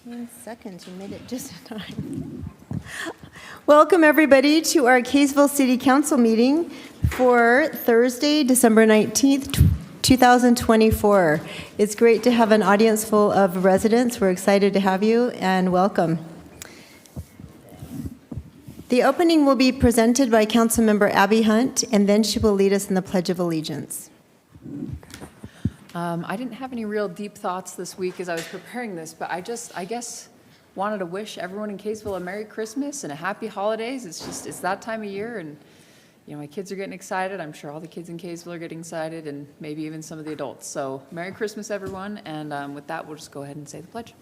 15 seconds, you made it just in time. Welcome everybody to our Kaysville City Council meeting for Thursday, December 19th, 2024. It's great to have an audience full of residents. We're excited to have you and welcome. The opening will be presented by Councilmember Abby Hunt, and then she will lead us in the Pledge of Allegiance. I didn't have any real deep thoughts this week as I was preparing this, but I guess, wanted to wish everyone in Kaysville a Merry Christmas and a Happy Holidays. It's that time of year, and my kids are getting excited. I'm sure all the kids in Kaysville are getting excited, and maybe even some of the adults. So Merry Christmas, everyone, and with that, we'll just go ahead and say the pledge.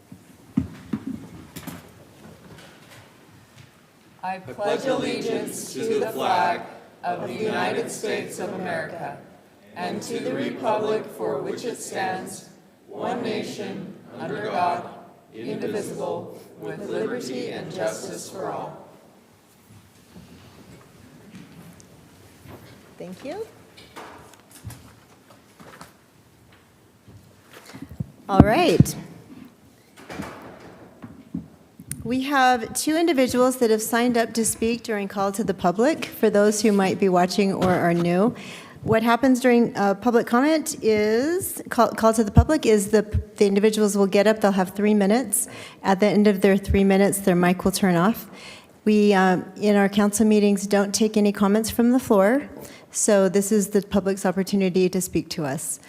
I pledge allegiance to the flag of the United States of America and to the republic for which it stands, one nation, under God, indivisible, with liberty and justice for all. Thank you. All right. We have two individuals that have signed up to speak during Call to the Public. For those who might be watching or are new, what happens during public comment is, call to the public, is the individuals will get up, they'll have 3 minutes. At the end of their 3 minutes, their mic will turn off. We, in our council meetings, don't take any comments from the floor, so this is the public's opportunity to speak to us.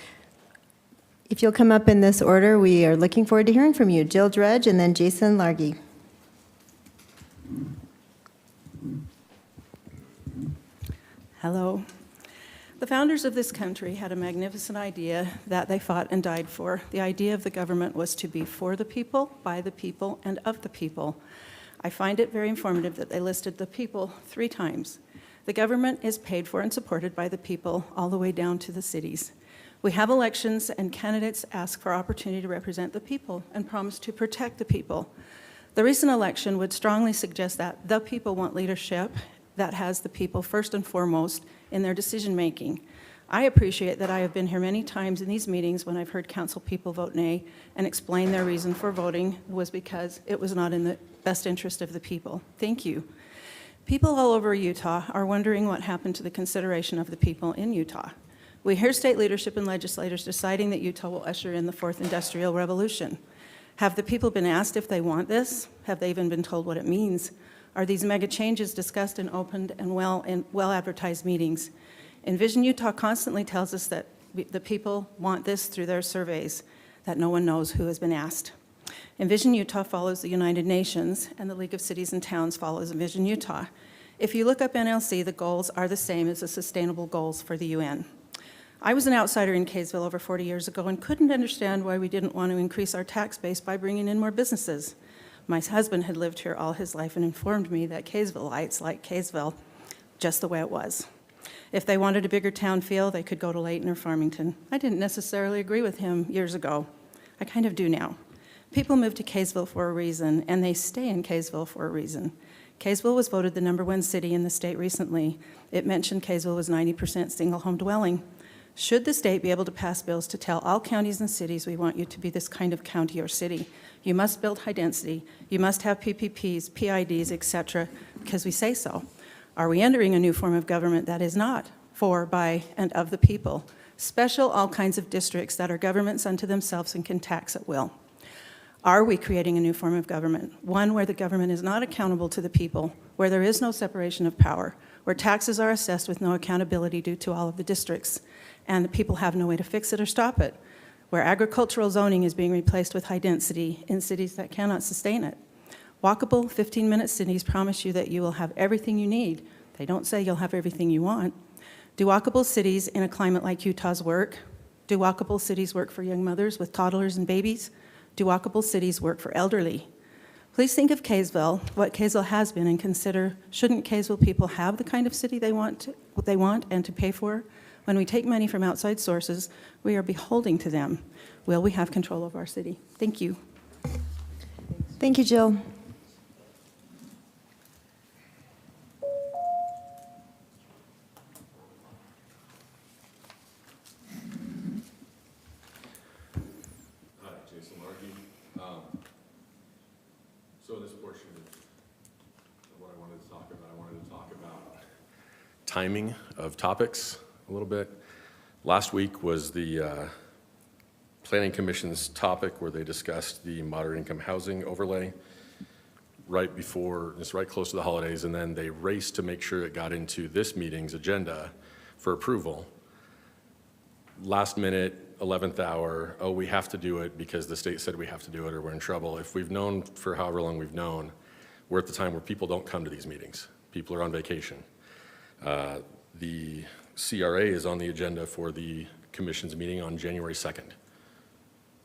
If you'll come up in this order, we are looking forward to hearing from you. Jill Drudge and then Jason Largy. Hello. The founders of this country had a magnificent idea that they fought and died for. The idea of the government was to be for the people, by the people, and of the people. I find it very informative that they listed the people 3 times. The government is paid for and supported by the people all the way down to the cities. We have elections and candidates ask for opportunity to represent the people and promise to protect the people. The recent election would strongly suggest that the people want leadership that has the people first and foremost in their decision making. I appreciate that I have been here many times in these meetings when I've heard council people vote nay and explain their reason for voting was because it was not in the best interest of the people. Thank you. People all over Utah are wondering what happened to the consideration of the people in Utah. We hear state leadership and legislators deciding that Utah will usher in the 4th Industrial Revolution. Have the people been asked if they want this? Have they even been told what it means? Are these mega changes discussed in open and well-advertised meetings? Envision Utah constantly tells us that the people want this through their surveys, that no one knows who has been asked. Envision Utah follows the United Nations, and the League of Cities and Towns follows Envision Utah. If you look up NLC, the goals are the same as the sustainable goals for the UN. I was an outsider in Kaysville over 40 years ago and couldn't understand why we didn't want to increase our tax base by bringing in more businesses. My husband had lived here all his life and informed me that Kaysvilleites like Kaysville just the way it was. If they wanted a bigger town feel, they could go to Layton or Farmington. I didn't necessarily agree with him years ago. I kind of do now. People move to Kaysville for a reason, and they stay in Kaysville for a reason. Kaysville was voted the #1 city in the state recently. It mentioned Kaysville was 90% single home dwelling. Should the state be able to pass bills to tell all counties and cities we want you to be this kind of county or city? You must build high density. You must have PPPs, PIDs, etc., because we say so. Are we entering a new form of government that is not for, by, and of the people? Special all kinds of districts that are governments unto themselves and can tax at will. Are we creating a new form of government? One where the government is not accountable to the people, where there is no separation of power, where taxes are assessed with no accountability due to all of the districts, and the people have no way to fix it or stop it, where agricultural zoning is being replaced with high density in cities that cannot sustain it. Walkable 15-minute cities promise you that you will have everything you need. They don't say you'll have everything you want. Do walkable cities in a climate like Utah's work? Do walkable cities work for young mothers with toddlers and babies? Do walkable cities work for elderly? Please think of Kaysville, what Kaysville has been, and consider, shouldn't Kaysville people have the kind of city they want and to pay for? When we take money from outside sources, we are beholden to them. Will we have control of our city? Thank you. Thank you, Jill. Hi, Jason Largy. timing of topics a little bit. Last week was the Planning Commission's topic where they discussed the moderate income housing overlay right close to the holidays, and then they raced to make sure it got into this meeting's agenda for approval. Last minute, 11th hour, oh, we have to do it because the state said we have to do it or we're in trouble. If we've known for however long we've known, we're at the time where people don't come to these meetings. People are on vacation. The CRA is on the agenda for the commission's meeting on January 2nd.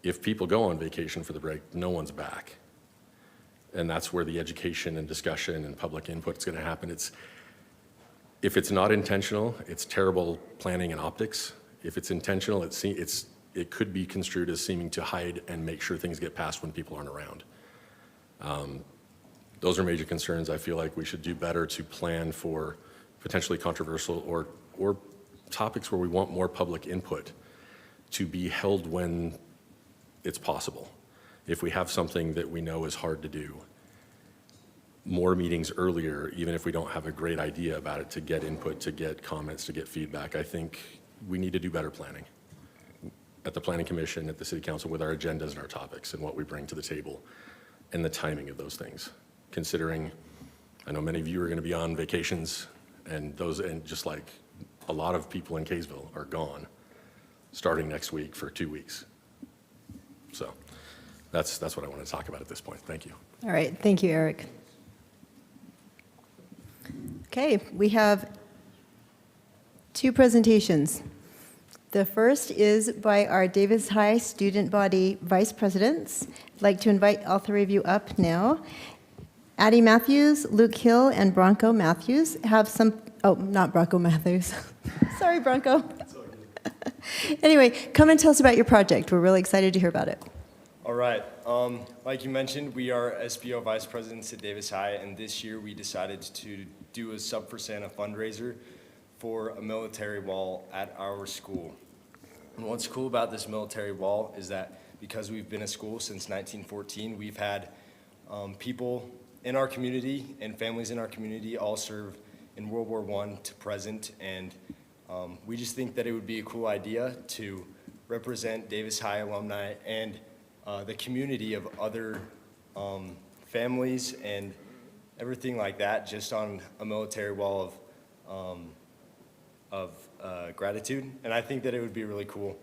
If people go on vacation for the break, no one's back. And that's where the education and discussion and public input is going to happen. If it's not intentional, it's terrible planning and optics. If it's intentional, it could be construed as seeming to hide and make sure things get passed when people aren't around. Those are major concerns. I feel like we should do better to plan for potentially controversial or topics where we want more public input to be held when it's possible. If we have something that we know is hard to do, more meetings earlier, even if we don't have a great idea about it, to get input, to get comments, to get feedback. I think we need to do better planning at the Planning Commission, at the City Council, with our agendas and our topics and what we bring to the table and the timing of those things. Considering, I know many of you are going to be on vacations, and just like a lot of people in Kaysville are gone starting next week for 2 weeks. So that's what I want to talk about at this point. Thank you. All right, thank you, Eric. Okay, we have 2 presentations. The first is by our Davis High Student Body Vice Presidents. I'd like to invite all 3 of you up now. Addie Matthews, Luke Hill, and Bronco Matthews have not Bronco Matthews. Sorry, Bronco. Anyway, come and tell us about your project. We're really excited to hear about it. All right. Like you mentioned, we are SBO Vice Presidents at Davis High, and this year we decided to do a Sub for Santa fundraiser for a military wall at our school. And what's cool about this military wall is that because we've been a school since 1914, we've had people in our community and families in our community all serve in World War I to present, and we just think that it would be a cool idea to represent Davis High alumni and the community of other families and everything like that just on a military wall of gratitude. And I think that it would be really cool.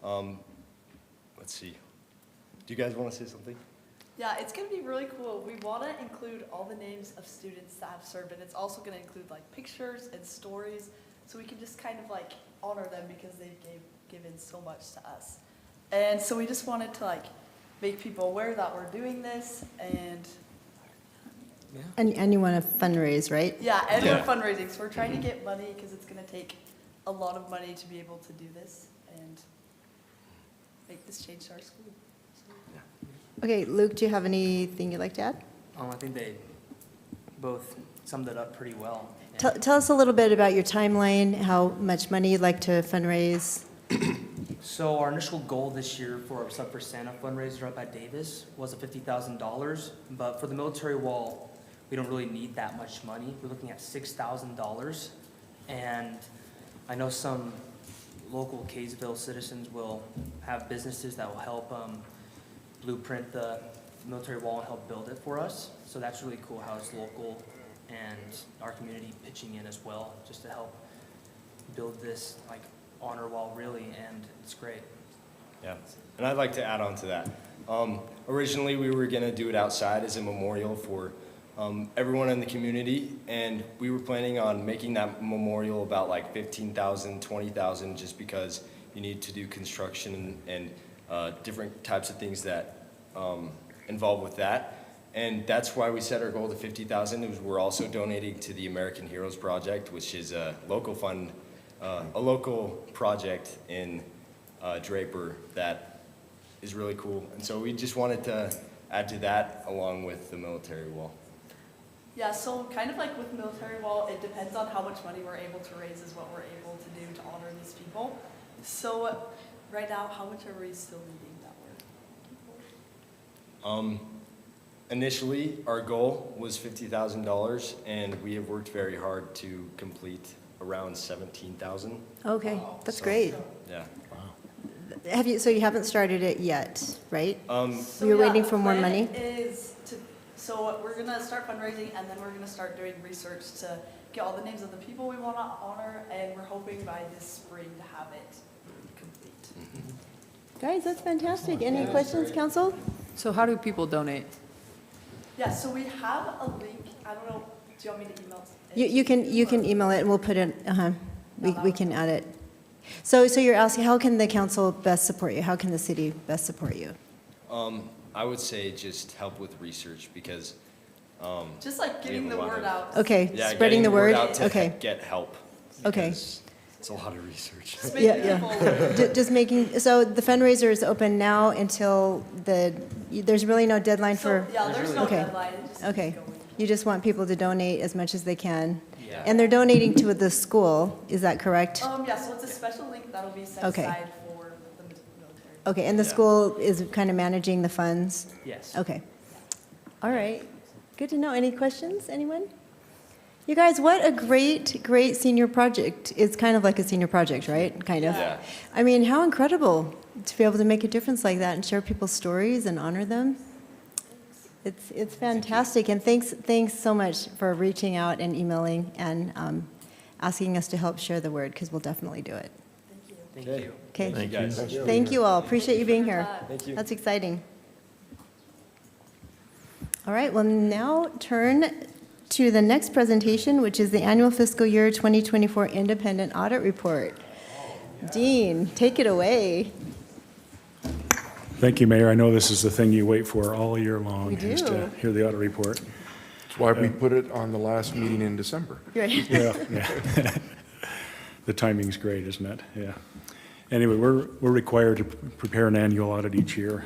Let's see. Do you guys want to say something? Yeah, it's going to be really cool. We want to include all the names of students that have served, and it's also going to include like pictures and stories, so we can just kind of like honor them because they've given so much to us. And so we just wanted to like make people aware that we're doing this, and And you want to fundraise, right? yeah, and we're fundraising. So we're trying to get money because it's going to take a lot of money to be able to do this and make this change to our school. Okay, Luke, do you have anything you'd like to add? I think they both summed it up pretty well. Tell us a little bit about your timeline, how much money you'd like to fundraise. So our initial goal this year for our Sub for Santa fundraiser up at Davis was $50,000, but for the military wall, we don't really need that much money. We're looking at $6,000, and I know some local Kaysville citizens will have businesses that will help blueprint the military wall and help build it for us. So that's really cool how it's local and our community pitching in as well, just to help build this like honor wall really, and it's great. Yeah, and I'd like to add on to that. Originally, we were gonna do it outside as a memorial for everyone in the community, and we were planning on making that memorial about like 15,000, 20,000, just because you need to do construction and different types of things that involved with that. And that's why we set our goal to 50,000. We're also donating to the American Heroes Project, which is a local fund, a local project in Draper that is really cool. And so we just wanted to add to that along with the military wall. Yeah, so kind of like with military wall, it depends on how much money we're able to raise is what we're able to do to honor these people. So right now, how much are we still needing that work? Initially, our goal was $50,000, and we have worked very hard to complete around 17,000. Okay, that's So- great. Yeah. So you haven't started it yet, right? So You're yeah, waiting the for more plan money? So we're gonna start fundraising and then we're gonna start doing research to get all the names of the people we wanna honor, and we're hoping by this spring to have it complete. Guys, that's fantastic. Any questions, council? So how do people donate? Yeah, so we have a link, I don't know, do you want me to email it? You can email it and we'll put it, we can add it. So you're asking, how can the council best support you? How can the city best support you? I would say just help with research because, Just like getting We the have a lot word of- out. Okay, yeah, spreading getting the word? out to Okay, get help. Okay. because It's a lot of research. Just Yeah, making yeah. people aware. Just making, so the fundraiser is open now until there's really no deadline for, So, yeah, there's no Okay. deadline, it just okay. keeps going. You just want people to donate as much as they can. Yeah. And they're donating to the school, is that correct? Yeah, so it's a special link that'll be set Okay. aside for the military. Okay, and the Yeah. school is kind of managing the funds? Yes. Okay. All right. Good to know. Any questions, anyone? You guys, what a great, great senior project. It's kind of like a senior project, right? Kind of. Yeah. I mean, how incredible to be able to make a difference like that and share people's stories and honor them. It's fantastic. And thanks so much for reaching out and emailing and asking us to help share the word, because we'll definitely do it. Thank you. Okay. Thank you guys. Thank you all. Appreciate you being here. Thank you. That's exciting. All right, we'll now turn to the next presentation, which is the annual fiscal year 2024 independent audit report. Dean, take it away. Thank you, Mayor. I know this is the thing you wait for all year long. We Is do. to hear the audit report. That's why we put it on the last meeting in December. Right. Yeah, yeah. The timing's great, isn't it? Yeah. Anyway, we're required to prepare an annual audit each year.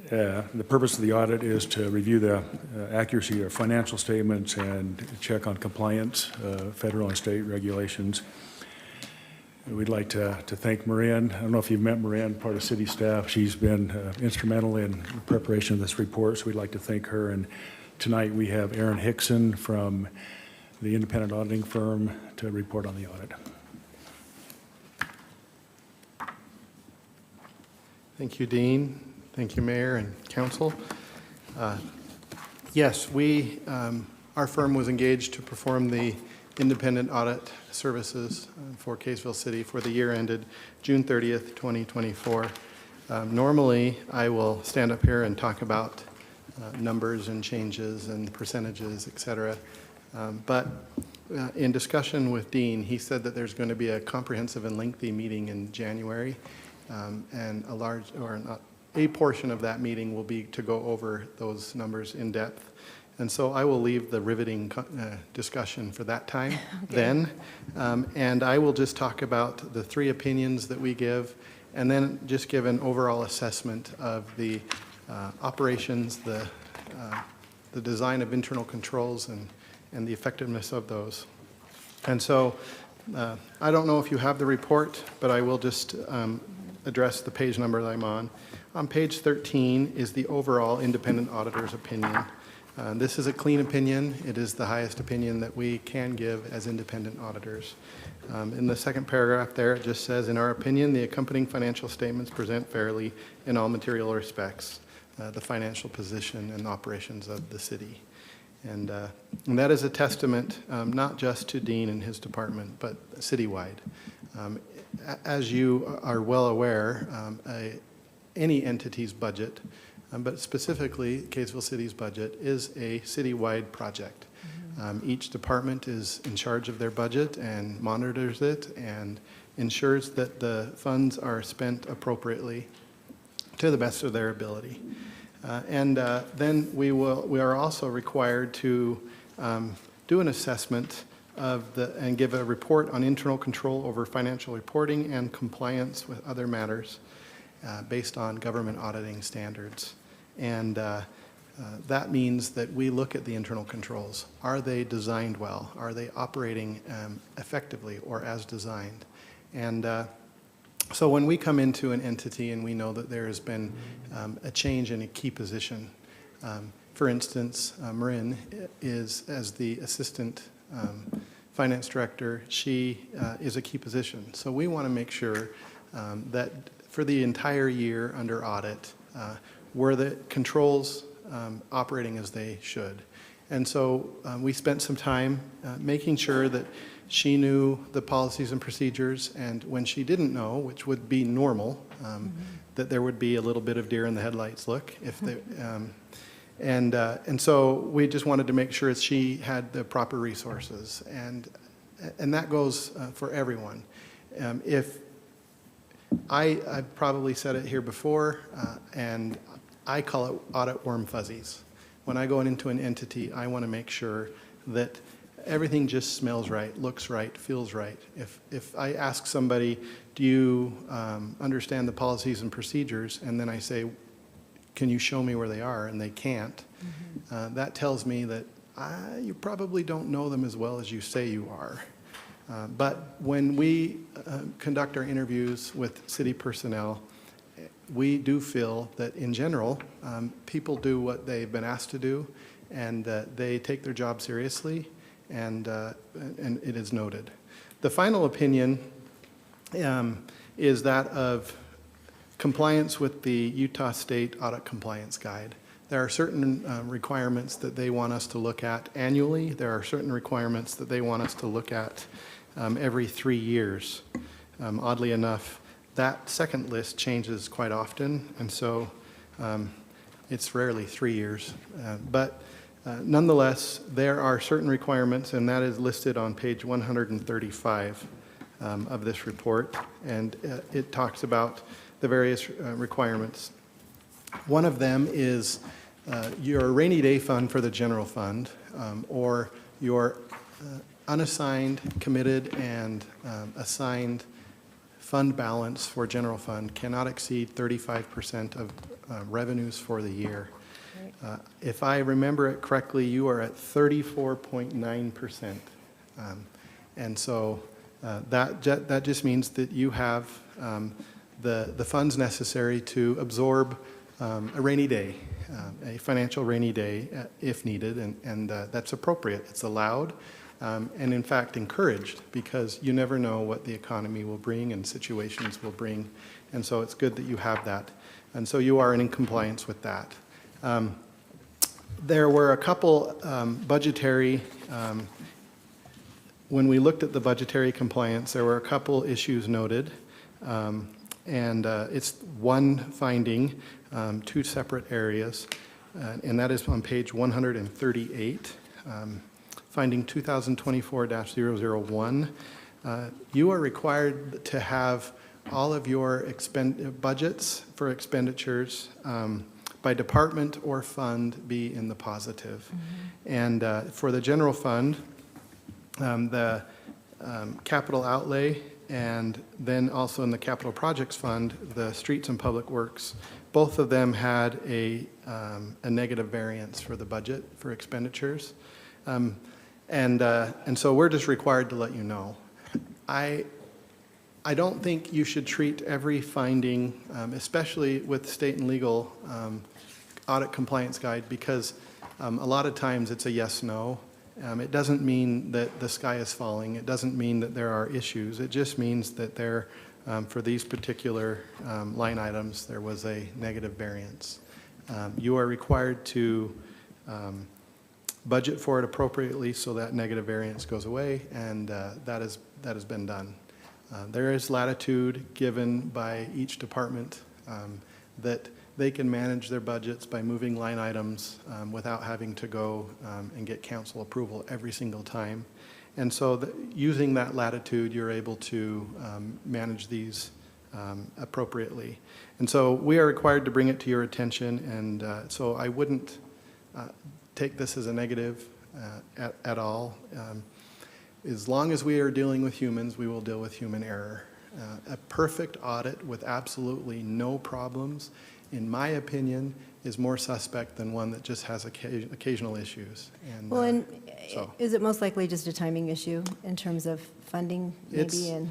The purpose of the audit is to review the accuracy of financial statements and check on compliance, federal and state regulations. We'd like to thank Marin. I don't know if you've met Marin, part of city staff. She's been instrumental in the preparation of this report, so we'd like to thank her. And tonight we have Aaron Hickson from the independent auditing firm to report on the audit. Thank you, Dean. Thank you, Mayor and Council. Yes, our firm was engaged to perform the independent audit services for Kaysville City for the year ended June 30th, 2024. Normally, I will stand up here and talk about numbers and changes and percentages, et cetera. But in discussion with Dean, he said that there's going to be a comprehensive and lengthy meeting in January, and a portion of that meeting will be to go over those numbers in depth. And so I will leave the riveting discussion for that time then. And I will just talk about the three opinions that we give, and then just give an overall assessment of the operations, the design of internal controls, and the effectiveness of those. And so I don't know if you have the report, but I will just address the page number that I'm on. On page 13 is the overall independent auditor's opinion. This is a clean opinion. It is the highest opinion that we can give as independent auditors. In the second paragraph there, it just says, in our opinion, the accompanying financial statements present fairly in all material respects the financial position and operations of the city. And that is a testament not just to Dean and his department, but citywide. As you are well aware, any entity's budget, but specifically Kaysville City's budget, is a citywide project. Each department is in charge of their budget and monitors it and ensures that the funds are spent appropriately to the best of their ability. Then we are also required to do an assessment and give a report on internal control over financial reporting and compliance with other matters based on government auditing standards. And that means that we look at the internal controls. Are they designed well? Are they operating effectively or as designed? And so when we come into an entity and we know that there has been a change in a key position, for instance, Marin is, as the assistant finance director, she is a key position. So we want to make sure that for the entire year under audit, were the controls operating as they should. And so we spent some time making sure that she knew the policies and procedures, and when she didn't know, which would be normal, that there would be a little bit of deer in the headlights look. If they, and so we just wanted to make sure that she had the proper resources, and that goes for everyone. If I probably said it here before, and I call it audit warm fuzzies. When I go into an entity, I want to make sure that everything just smells right, looks right, feels right. If I ask somebody, do you understand the policies and procedures, and then I say, can you show me where they are, and they can't, that tells me that you probably don't know them as well as you say you are. But when we conduct our interviews with city personnel, we do feel that in general, people do what they've been asked to do, and they take their job seriously, and it is noted. The final opinion is that of compliance with the Utah State Audit Compliance Guide. There are certain requirements that they want us to look at annually. There are certain requirements that they want us to look at every 3 years. Oddly enough, that second list changes quite often, and so it's rarely 3 years. But nonetheless, there are certain requirements, and that is listed on page 135 of this report, and it talks about the various requirements. One of them is your rainy day fund for the general fund, or your unassigned, committed, and assigned fund balance for general fund cannot exceed 35% of revenues for the year. If I remember it correctly, you are at 34.9%. And so that just means that you have the funds necessary to absorb a rainy day, a financial rainy day if needed, and that's appropriate. It's allowed. And in fact encouraged, because you never know what the economy will bring and situations will bring, and so it's good that you have that. And so you are in compliance with that. There were a couple budgetary, when we looked at the budgetary compliance, there were a couple issues noted, and it's one finding, 2 separate areas, and that is on page 138. Finding 2024-001, you are required to have all of your budgets for expenditures by department or fund be in the positive. And for the general fund, the capital outlay, and then also in the capital projects fund, the streets and public works, both of them had a negative variance for the budget for expenditures. And so we're just required to let you know. I don't think you should treat every finding, especially with state and legal audit compliance guide, because a lot of times it's a yes/no. It doesn't mean that the sky is falling. It doesn't mean that there are issues. It just means that there, for these particular line items, there was a negative variance. You are required to budget for it appropriately so that negative variance goes away, and that has been done. There is latitude given by each department that they can manage their budgets by moving line items without having to go and get council approval every single time. And so using that latitude, you're able to manage these appropriately. And so we are required to bring it to your attention, and so I wouldn't take this as a negative at all. As long as we are dealing with humans, we will deal with human error. A perfect audit with absolutely no problems, in my opinion, is more suspect than one that just has occasional issues. And, Well, and so. is it most likely just a timing issue in terms of funding, maybe?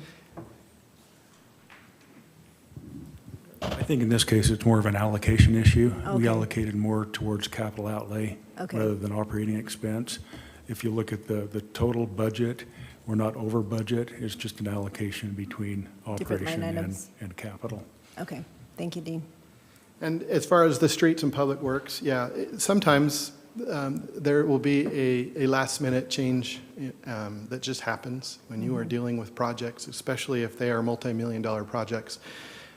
I think in this case, it's more of an allocation issue. Okay. We allocated more towards capital outlay Okay. rather than operating expense. If you look at the total budget, We're not over budget, it's just an allocation between Different line operation items. and capital. Okay, thank you, Dean. And as far as the streets and public works, yeah, sometimes there will be a last-minute change that just happens when you are dealing with projects, especially if they are multi-million-dollar projects.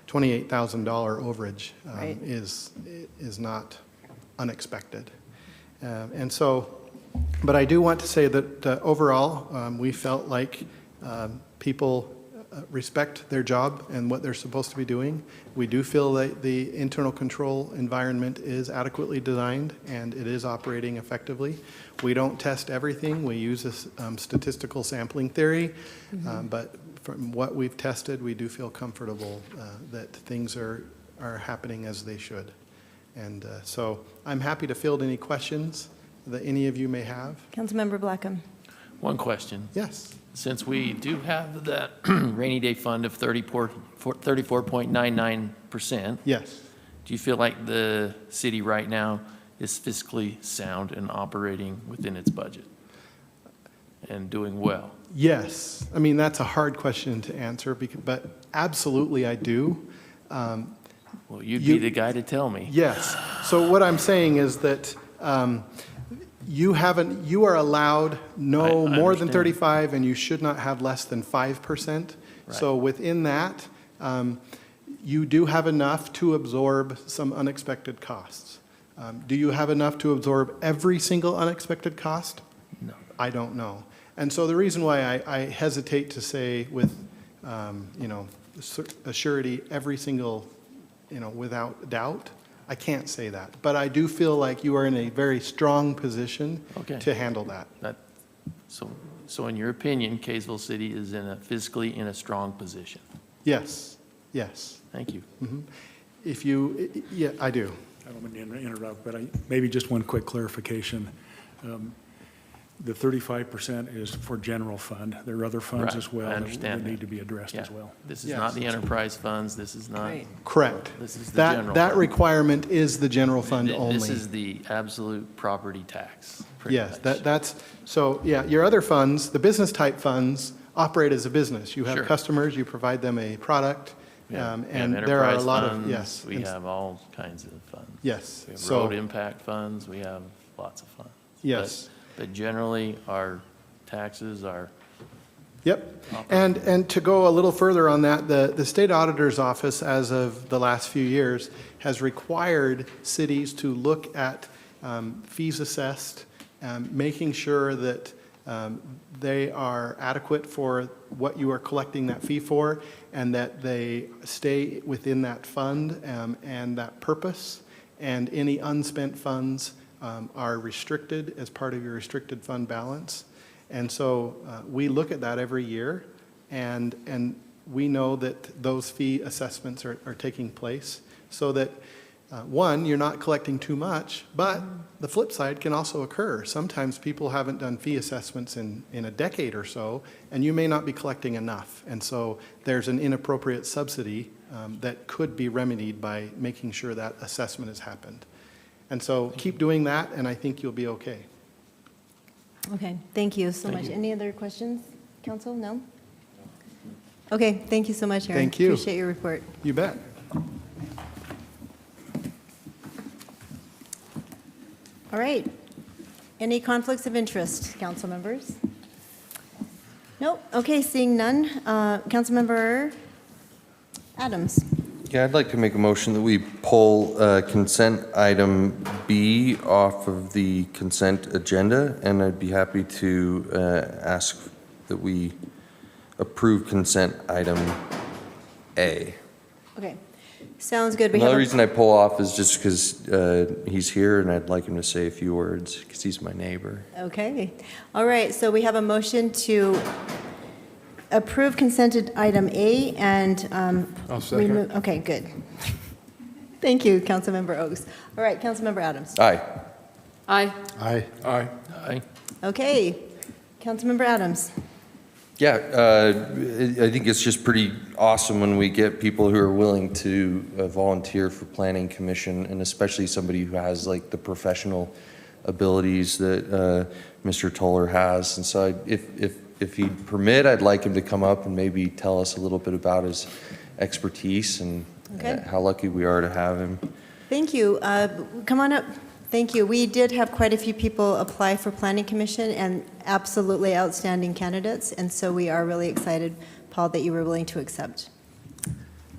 $28,000 overage Right. is not unexpected. And so, but I do want to say that overall, we felt like people respect their job and what they're supposed to be doing. We do feel that the internal control environment is adequately designed and it is operating effectively. We don't test everything. We use a statistical sampling theory, but from what we've tested, we do feel comfortable that things are happening as they should. And so I'm happy to field any questions that any of you may have. Councilmember Blackham. One question. Yes. Since we do have that rainy day fund of 34.99%, Yes. do you feel like the city right now is fiscally sound and operating within its budget and doing well? Yes. I mean, that's a hard question to answer, but absolutely I do. Well, you'd You- be the guy to tell me. Yes. So what I'm saying is that you are allowed no I more than understand. 35, and you should not have less than 5%. So within that, you do have enough to absorb some unexpected costs. Do you have enough to absorb every single unexpected cost? No. I don't know. And so the reason why I hesitate to say with, a surety every single, without doubt, I can't say that. But I do feel like you are in a very strong position Okay. to handle that. So in your opinion, Kaysville City is fiscally in a strong position? Yes, yes. Thank you. Yeah, I do. I don't mean to interrupt, but maybe just one quick clarification. The 35% is for general fund. There are other funds Right, as well I that understand need that. to be addressed as Yeah. well. This is Yes. not the enterprise funds, this is not, Right. Correct. this is the That, general that fund. requirement is the general fund only. This is the absolute property tax, pretty Yes, much. your other funds, the business type funds, operate as a business. You have Sure. customers, you provide them a product, We have and there are a enterprise lot of, funds, yes. We have all kinds of funds. Yes, We have so- road impact funds, we have lots of funds. Yes. But generally, our taxes are, Yep. And to go a little further on that, the state auditor's office, as of the last few years, has required cities to look at fees assessed, making sure that they are adequate for what you are collecting that fee for, and that they stay within that fund and that purpose, and any unspent funds are restricted as part of your restricted fund balance. And so we look at that every year, and we know that those fee assessments are taking place so that, one, you're not collecting too much, but the flip side can also occur. Sometimes people haven't done fee assessments in a decade or so, and you may not be collecting enough. And so there's an inappropriate subsidy that could be remedied by making sure that assessment has happened. And so keep doing that, and I think you'll be okay. Okay, thank you so much. Any other questions, council? No? Okay, thank you so much, Aaron. Thank you. Appreciate your report. You bet. All right. Any conflicts of interest, council members? Nope. Okay, seeing none. Councilmember Adams. Yeah, I'd like to make a motion that we pull consent item B off of the consent agenda, and I'd be happy to ask that we approve consent item A. Okay, sounds good. We Another have a- reason I pull off is just because he's here, and I'd like him to say a few words, because he's my neighbor. Okay. All right, so we have a motion to approve consented item A and I'll second. Okay, good. Thank you, Councilmember Oaks. All right, Councilmember Adams. Aye. Aye. Aye. Aye. aye. Okay, Councilmember Adams. Yeah, I think it's just pretty awesome when we get people who are willing to volunteer for planning commission, and especially somebody who has like the professional abilities that Mr. Toller has. And so if if he'd permit, I'd like him to come up and maybe tell us a little bit about his expertise and Okay. how lucky we are to have him. Thank you. Come on up. Thank you. We did have quite a few people apply for Planning Commission, and absolutely outstanding candidates, and so we are really excited, Paul, that you were willing to accept.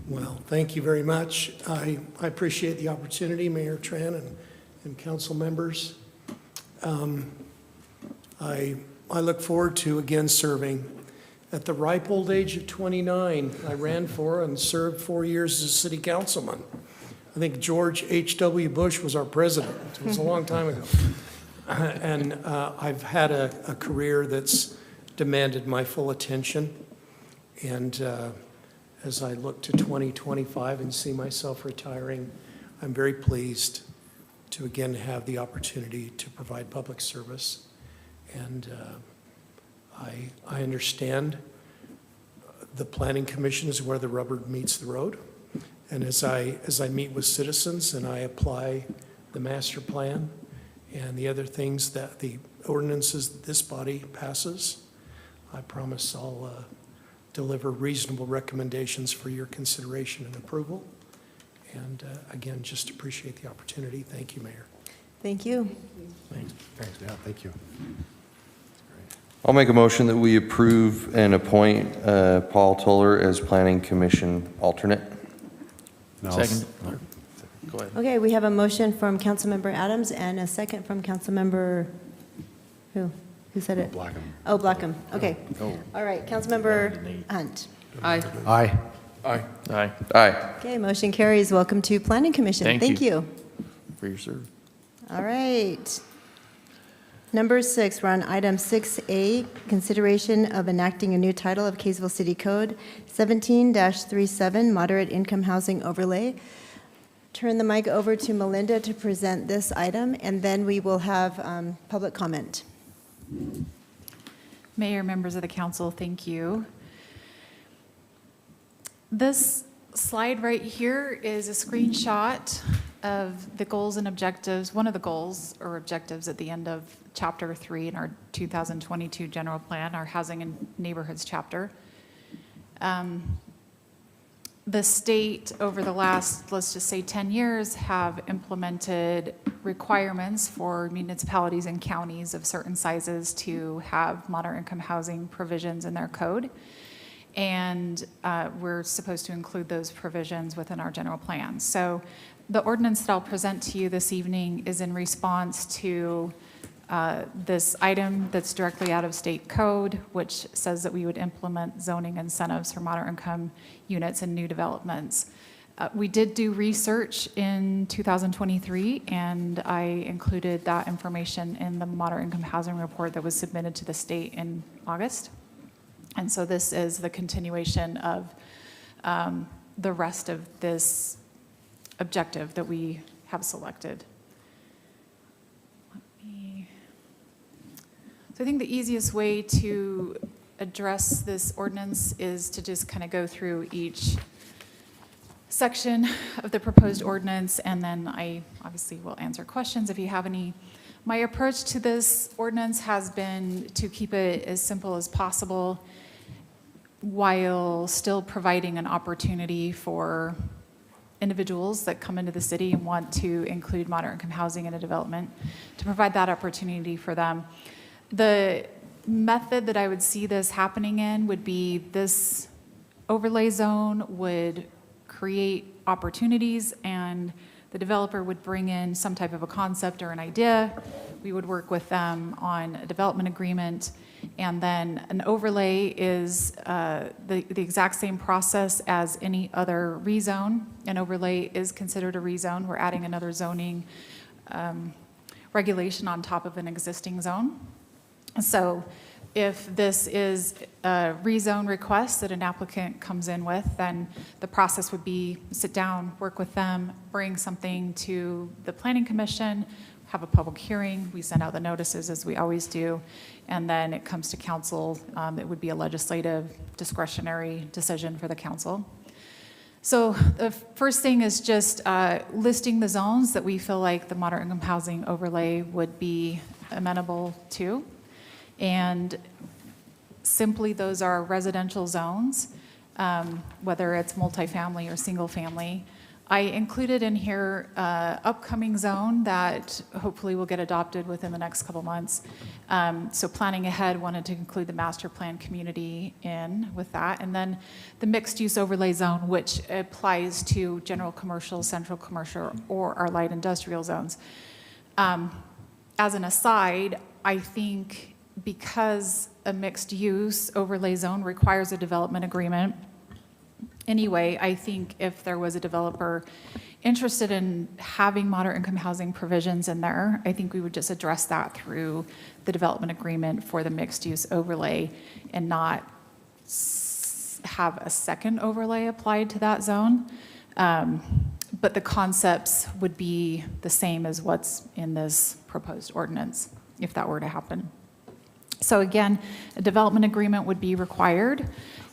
Well, thank you very much. I appreciate the opportunity, Mayor Tran and council members. I look forward to again serving. At the ripe old age of 29, I ran for and served 4 years as a city councilman. I think George H.W. Bush was our president. It was a long time ago. And I've had a career that's demanded my full attention. And as I look to 2025 and see myself retiring, I'm very pleased to again have the opportunity to provide public service. And I understand the Planning Commission is where the rubber meets the road. And as I meet with citizens and I apply the master plan and the other things that the ordinances that this body passes, I promise I'll deliver reasonable recommendations for your consideration and approval. And again, just appreciate the opportunity. Thank you, Mayor. Thank you. Thanks, Dan. Thank you. I'll make a motion that we approve and appoint Paul Toller as Planning Commission alternate. Second. Go ahead. Okay, we have a motion from Councilmember Adams and a second from Councilmember, who? Who said it? Blackham. Oh, Blackham. Okay. Oh. All right, Councilmember Hunt. Aye. Aye. Aye. Aye, Aye. Okay, motion carries. Welcome to Planning Commission. Thank you. you. for your service. All right. Number 6, we're on item 6A, consideration of enacting a new title of Kaysville City Code 17-37, Moderate Income Housing Overlay. Turn the mic over to Melinda to present this item, and then we will have public comment. Mayor, members of the council, thank you. This slide right here is a screenshot of the goals and objectives, one of the goals or objectives at the end of Chapter 3 in our 2022 General Plan, our Housing and Neighborhoods chapter. The state, over the last, let's just say 10 years, have implemented requirements for municipalities and counties of certain sizes to have moderate income housing provisions in their code. And we're supposed to include those provisions within our general plan. So the ordinance that I'll present to you this evening is in response to this item that's directly out of state code, which says that we would implement zoning incentives for moderate income units and new developments. We did do research in 2023, and I included that information in the moderate income housing report that was submitted to the state in August. And so this is the continuation of the rest of this objective that we have selected. So I think the easiest way to address this ordinance is to just kind of go through each section of the proposed ordinance, and then I obviously will answer questions if you have any. My approach to this ordinance has been to keep it as simple as possible while still providing an opportunity for individuals that come into the city and want to include moderate income housing in a development, to provide that opportunity for them. The method that I would see this happening in would be this overlay zone would create opportunities, and the developer would bring in some type of a concept or an idea. We would work with them on a development agreement, and then an overlay is the exact same process as any other rezone. An overlay is considered a rezone. We're adding another zoning regulation on top of an existing zone. So if this is a rezone request that an applicant comes in with, then the process would be sit down, work with them, bring something to the Planning Commission, have a public hearing, we send out the notices as we always do, and then it comes to council. It would be a legislative discretionary decision for the council. So the first thing is just listing the zones that we feel like the moderate income housing overlay would be amenable to. And simply those are residential zones, whether it's multifamily or single family. I included in here upcoming zone that hopefully will get adopted within the next couple months. So planning ahead, wanted to include the master plan community in with that. And then the mixed use overlay zone, which applies to general commercial, central commercial, or our light industrial zones. As an aside, I think because a mixed use overlay zone requires a development agreement, anyway, I think if there was a developer interested in having moderate income housing provisions in there, I think we would just address that through the development agreement for the mixed use overlay and not have a second overlay applied to that zone. But the concepts would be the same as what's in this proposed ordinance, if that were to happen. So again, a development agreement would be required.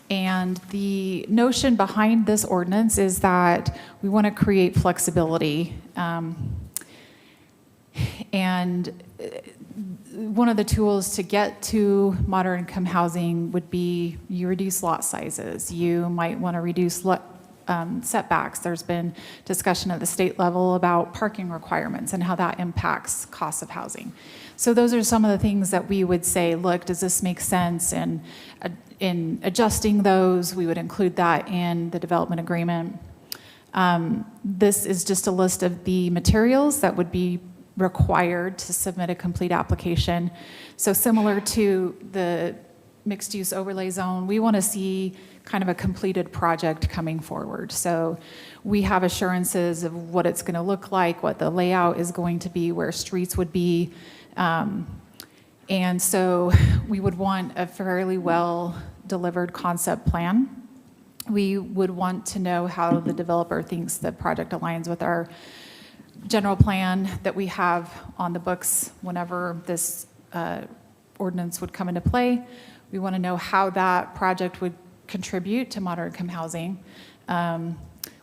And the notion behind this ordinance is that we want to create flexibility. And one of the tools to get to moderate income housing would be you reduce lot sizes. You might want to reduce setbacks. There's been discussion at the state level about parking requirements and how that impacts cost of housing. So those are some of the things that we would say, look, does this make sense? And in adjusting those, we would include that in the development agreement. This is just a list of the materials that would be required to submit a complete application. So similar to the mixed use overlay zone, we want to see kind of a completed project coming forward. So we have assurances of what it's going to look like, what the layout is going to be, where streets would be. And so we would want a fairly well delivered concept plan. We would want to know how the developer thinks the project aligns with our general plan that we have on the books whenever this ordinance would come into play. We want to know how that project would contribute to moderate income housing.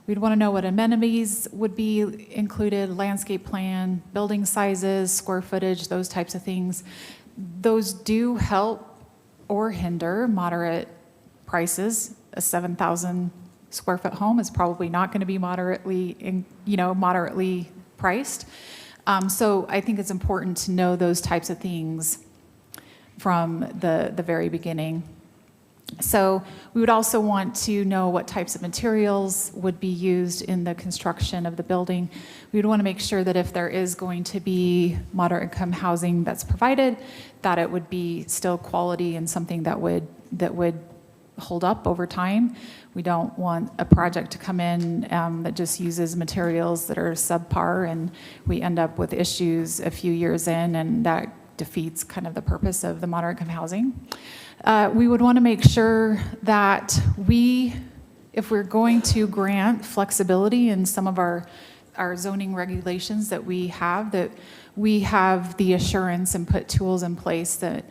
We'd want to know what amenities would be included, landscape plan, building sizes, square footage, those types of things. Those do help or hinder moderate prices. A 7,000 square foot home is probably not going to be moderately priced. So I think it's important to know those types of things from the very beginning. So we would also want to know what types of materials would be used in the construction of the building. We would want to make sure that if there is going to be moderate income housing that's provided, that it would be still quality and something that would hold up over time. We don't want a project to come in that just uses materials that are subpar and we end up with issues a few years in, and that defeats kind of the purpose of the moderate income housing. We would want to make sure that if we're going to grant flexibility in some of our zoning regulations that we have the assurance and put tools in place that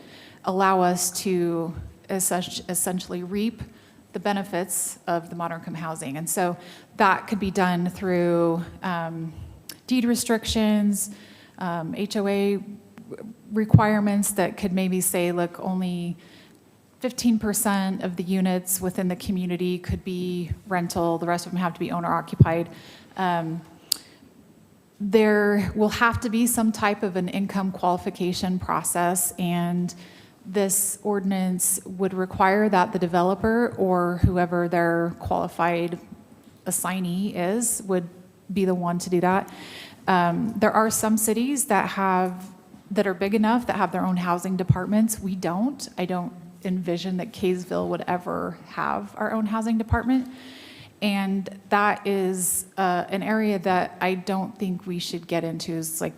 allow us to essentially reap the benefits of the moderate income housing. And so that could be done through deed restrictions, HOA requirements that could maybe say, look, only 15% of the units within the community could be rental, the rest of them have to be owner occupied. There will have to be some type of an income qualification process, and this ordinance would require that the developer or whoever their qualified assignee is would be the one to do that. There are some cities that are big enough that have their own housing departments. We don't. I don't envision that Kaysville would ever have our own housing department. And that is an area that I don't think we should get into, is like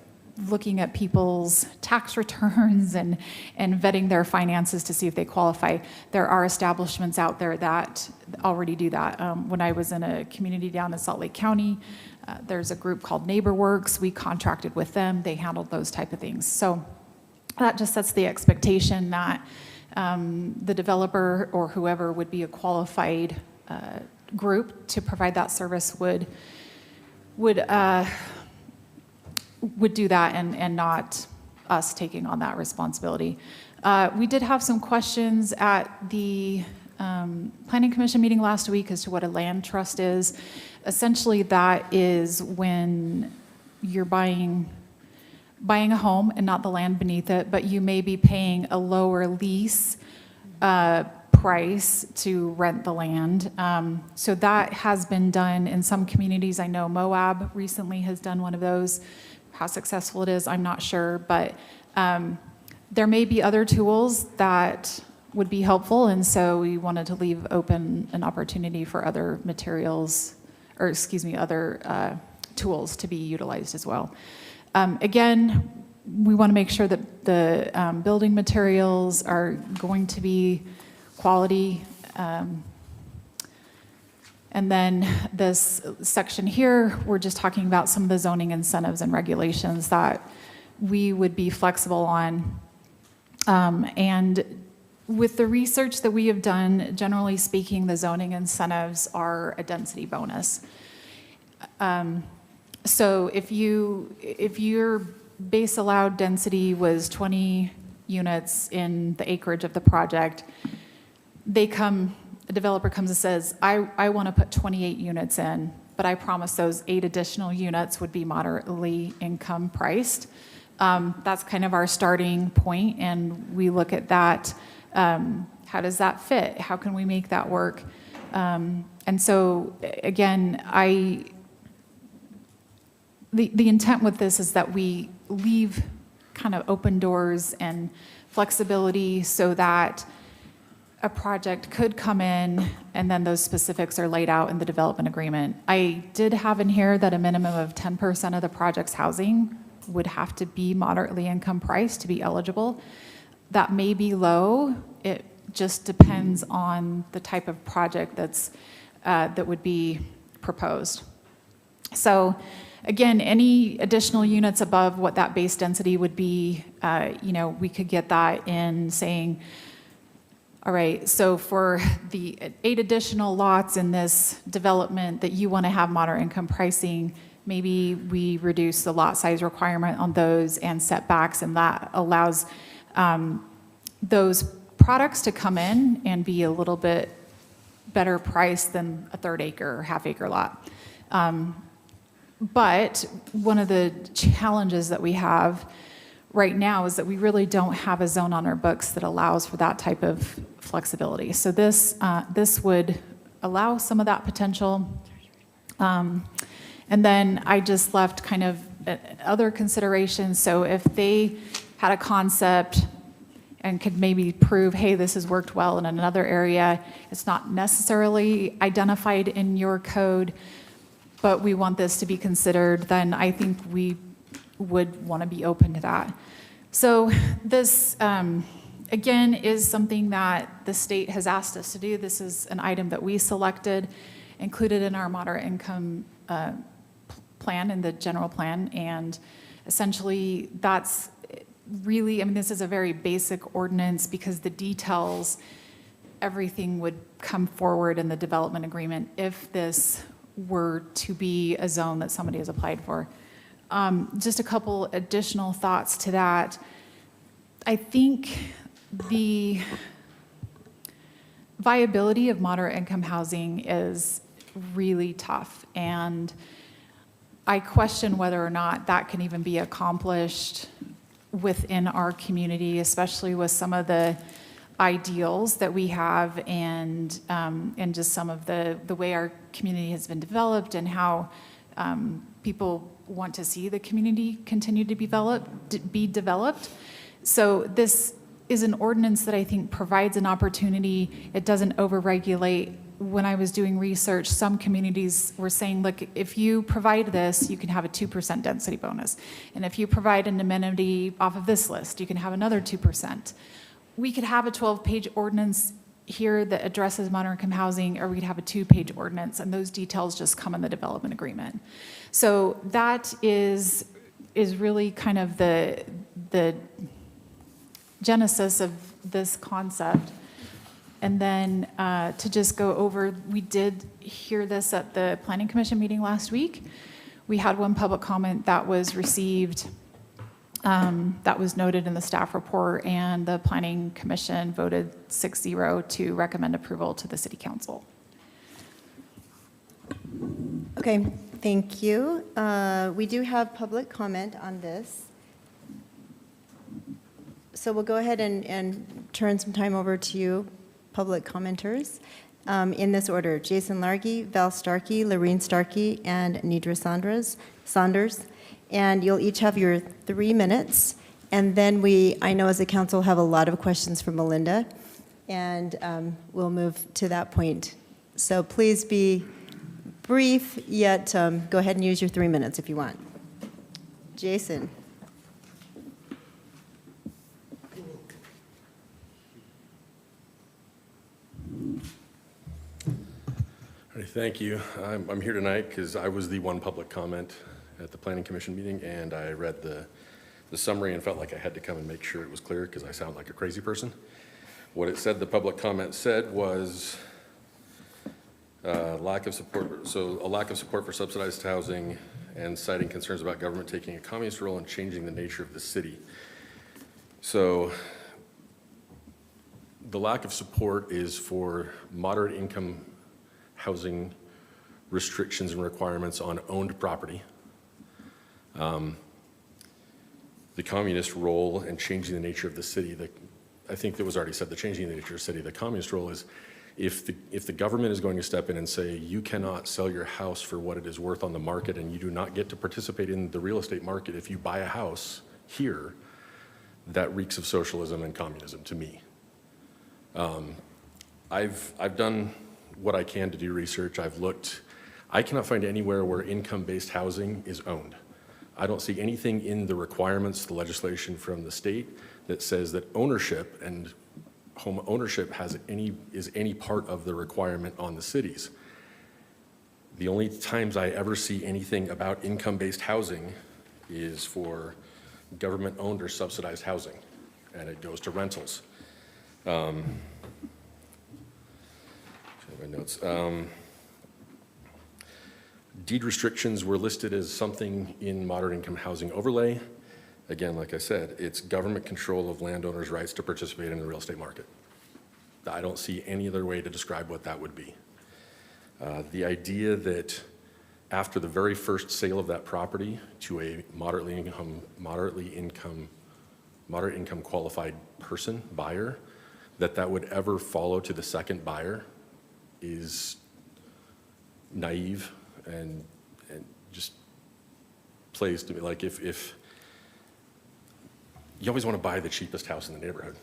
looking at people's tax returns and vetting their finances to see if they qualify. There are establishments out there that already do that. When I was in a community down in Salt Lake County, there's a group called NeighborWorks. We contracted with them. They handled those type of things. So that just sets the expectation that the developer or whoever would be a qualified group to provide that service would do that, and not us taking on that responsibility. We did have some questions at the Planning Commission meeting last week as to what a land trust is. Essentially, that is when you're buying a home and not the land beneath it, but you may be paying a lower lease price to rent the land. So that has been done in some communities. I know Moab recently has done one of those. How successful it is, I'm not sure, but there may be other tools that would be helpful, and so we wanted to leave open an opportunity for other materials, or excuse me, other tools to be utilized as well. Again, we want to make sure that the building materials are going to be quality. And then this section here, we're just talking about some of the zoning incentives and regulations that we would be flexible on. And with the research that we have done, generally speaking, the zoning incentives are a density bonus. So if your base allowed density was 20 units in the acreage of the project, a developer comes and says, I want to put 28 units in, but I promise those 8 additional units would be moderately income priced. That's kind of our starting point, and we look at that. How does that fit? How can we make that work? And so, again, the intent with this is that we leave kind of open doors and flexibility so that a project could come in and then those specifics are laid out in the development agreement. I did have in here that a minimum of 10% of the project's housing would have to be moderately income priced to be eligible. That may be low. It just depends on the type of project that would be proposed. So again, any additional units above what that base density would be, we could get that in saying, all right, so for the 8 additional lots in this development that you want to have moderate income pricing, maybe we reduce the lot size requirement on those and setbacks, and that allows those products to come in and be a little bit better priced than a 1/3 acre or half-acre lot. But one of the challenges that we have right now is that we really don't have a zone on our books that allows for that type of flexibility. So this would allow some of that potential. And then I just left kind of other considerations. So if they had a concept and could maybe prove, hey, this has worked well in another area, it's not necessarily identified in your code, but we want this to be considered, then I think we would want to be open to that. So this, again, is something that the state has asked us to do. This is an item that we selected, included in our moderate income plan, in the general plan, and essentially that's really, this is a very basic ordinance because the details, everything would come forward in the development agreement if this were to be a zone that somebody has applied for. Just a couple additional thoughts to that. I think the viability of moderate income housing is really tough, and I question whether or not that can even be accomplished within our community, especially with some of the ideals that we have and just some of the way our community has been developed and how people want to see the community continue to be developed. So this is an ordinance that I think provides an opportunity. It doesn't overregulate. When I was doing research, some communities were saying, look, if you provide this, you can have a 2% density bonus. And if you provide an amenity off of this list, you can have another 2%. We could have a 12-page ordinance here that addresses moderate income housing, or we could have a 2-page ordinance, and those details just come in the development agreement. So that is really kind of the genesis of this concept. And then to just go over, we did hear this at the Planning Commission meeting last week. We had one public comment that was received That was noted in the staff report, and the Planning Commission voted 6-0 to recommend approval to the City Council. Okay, thank you. We do have public comment on this. So we'll go ahead and turn some time over to you, public commenters, in this order: Jason Largy, Val Starkey, Lorene Starkey, and Nidra Saunders. And you'll each have your 3 minutes. And then I know as a council, have a lot of questions for Melinda, and we'll move to that point. So please be brief, yet go ahead and use your 3 minutes if you want. Jason. All right, thank you. I'm here tonight because I was the one public comment at the Planning Commission meeting, and I read the summary and felt like I had to come and make sure it was clear because I sound like a crazy person. What it said, the public comment said, was lack of support for subsidized housing and citing concerns about government taking a communist role and changing the nature of the city. So the lack of support is for moderate income housing restrictions and requirements on owned property. The communist role and changing the nature of the city, I think that was already said, the changing the nature of the city. The communist role is if the government is going to step in and say, you cannot sell your house for what it is worth on the market, and you do not get to participate in the real estate market if you buy a house here, that reeks of socialism and communism to me. I've done what I can to do research. I've looked. I cannot find anywhere where income-based housing is owned. I don't see anything in the requirements, the legislation from the state, that says that ownership and home ownership is any part of the requirement on the cities. The only times I ever see anything about income-based housing is for government-owned or subsidized housing, and it goes to rentals. My notes. Deed restrictions were listed as something in moderate income housing overlay. Again, like I said, it's government control of landowners' rights to participate in the real estate market. I don't see any other way to describe what that would be. The idea that after the very first sale of that property to a moderate income qualified person, buyer, that would ever follow to the second buyer is naive and just plays to me like if you always want to buy the cheapest house in the neighborhood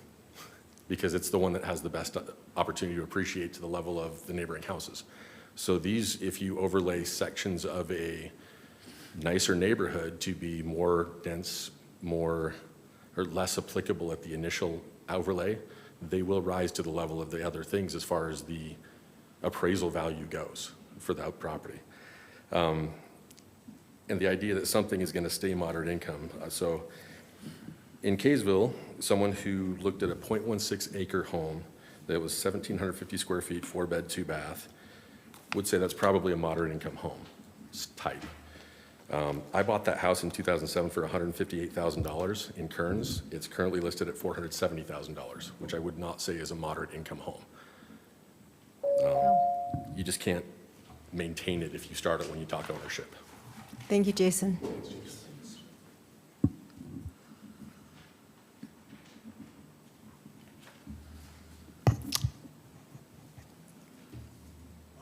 because it's the one that has the best opportunity to appreciate to the level of the neighboring houses. So these, if you overlay sections of a nicer neighborhood to be more dense, more or less applicable at the initial overlay, they will rise to the level of the other things as far as the appraisal value goes for that property. And the idea that something is going to stay moderate income. So in Kaysville, someone who looked at a 0.16 acre home that was 1,750 square feet, 4-bed, 2-bath, would say that's probably a moderate income home type. I bought that house in 2007 for $158,000 in Kearns. It's currently listed at $470,000, which I would not say is a moderate income home. You just can't maintain it if you start it when you talk ownership. Thank you, Jason.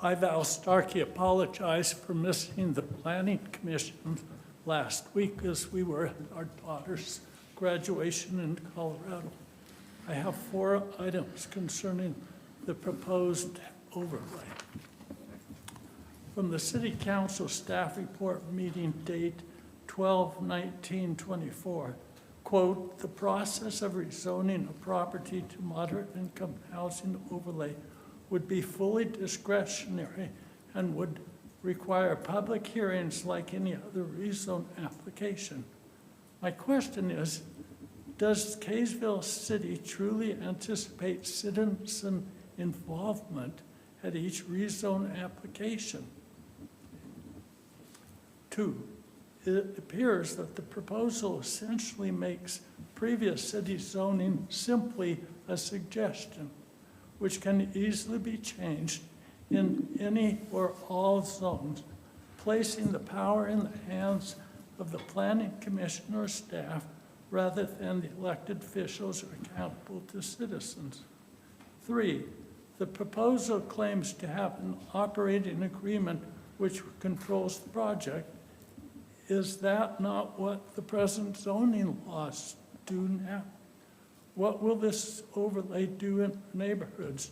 I, Val Starkey, apologize for missing the Planning Commission last week as we were at our daughter's graduation in Colorado. I have 4 items concerning the proposed overlay. From the City Council staff report meeting date 12/19/24, quote, "The process of rezoning a property to moderate income housing overlay would be fully discretionary and would require public hearings like any other rezone application." My question is, does Kaysville City truly anticipate citizen involvement at each rezone application? 2, it appears that the proposal essentially makes previous city zoning simply a suggestion, which can easily be changed in any or all zones, placing the power in the hands of the planning commission or staff rather than the elected officials accountable to citizens. 3, the proposal claims to have an operating agreement which controls the project. Is that not what the present zoning laws do now? What will this overlay do in neighborhoods?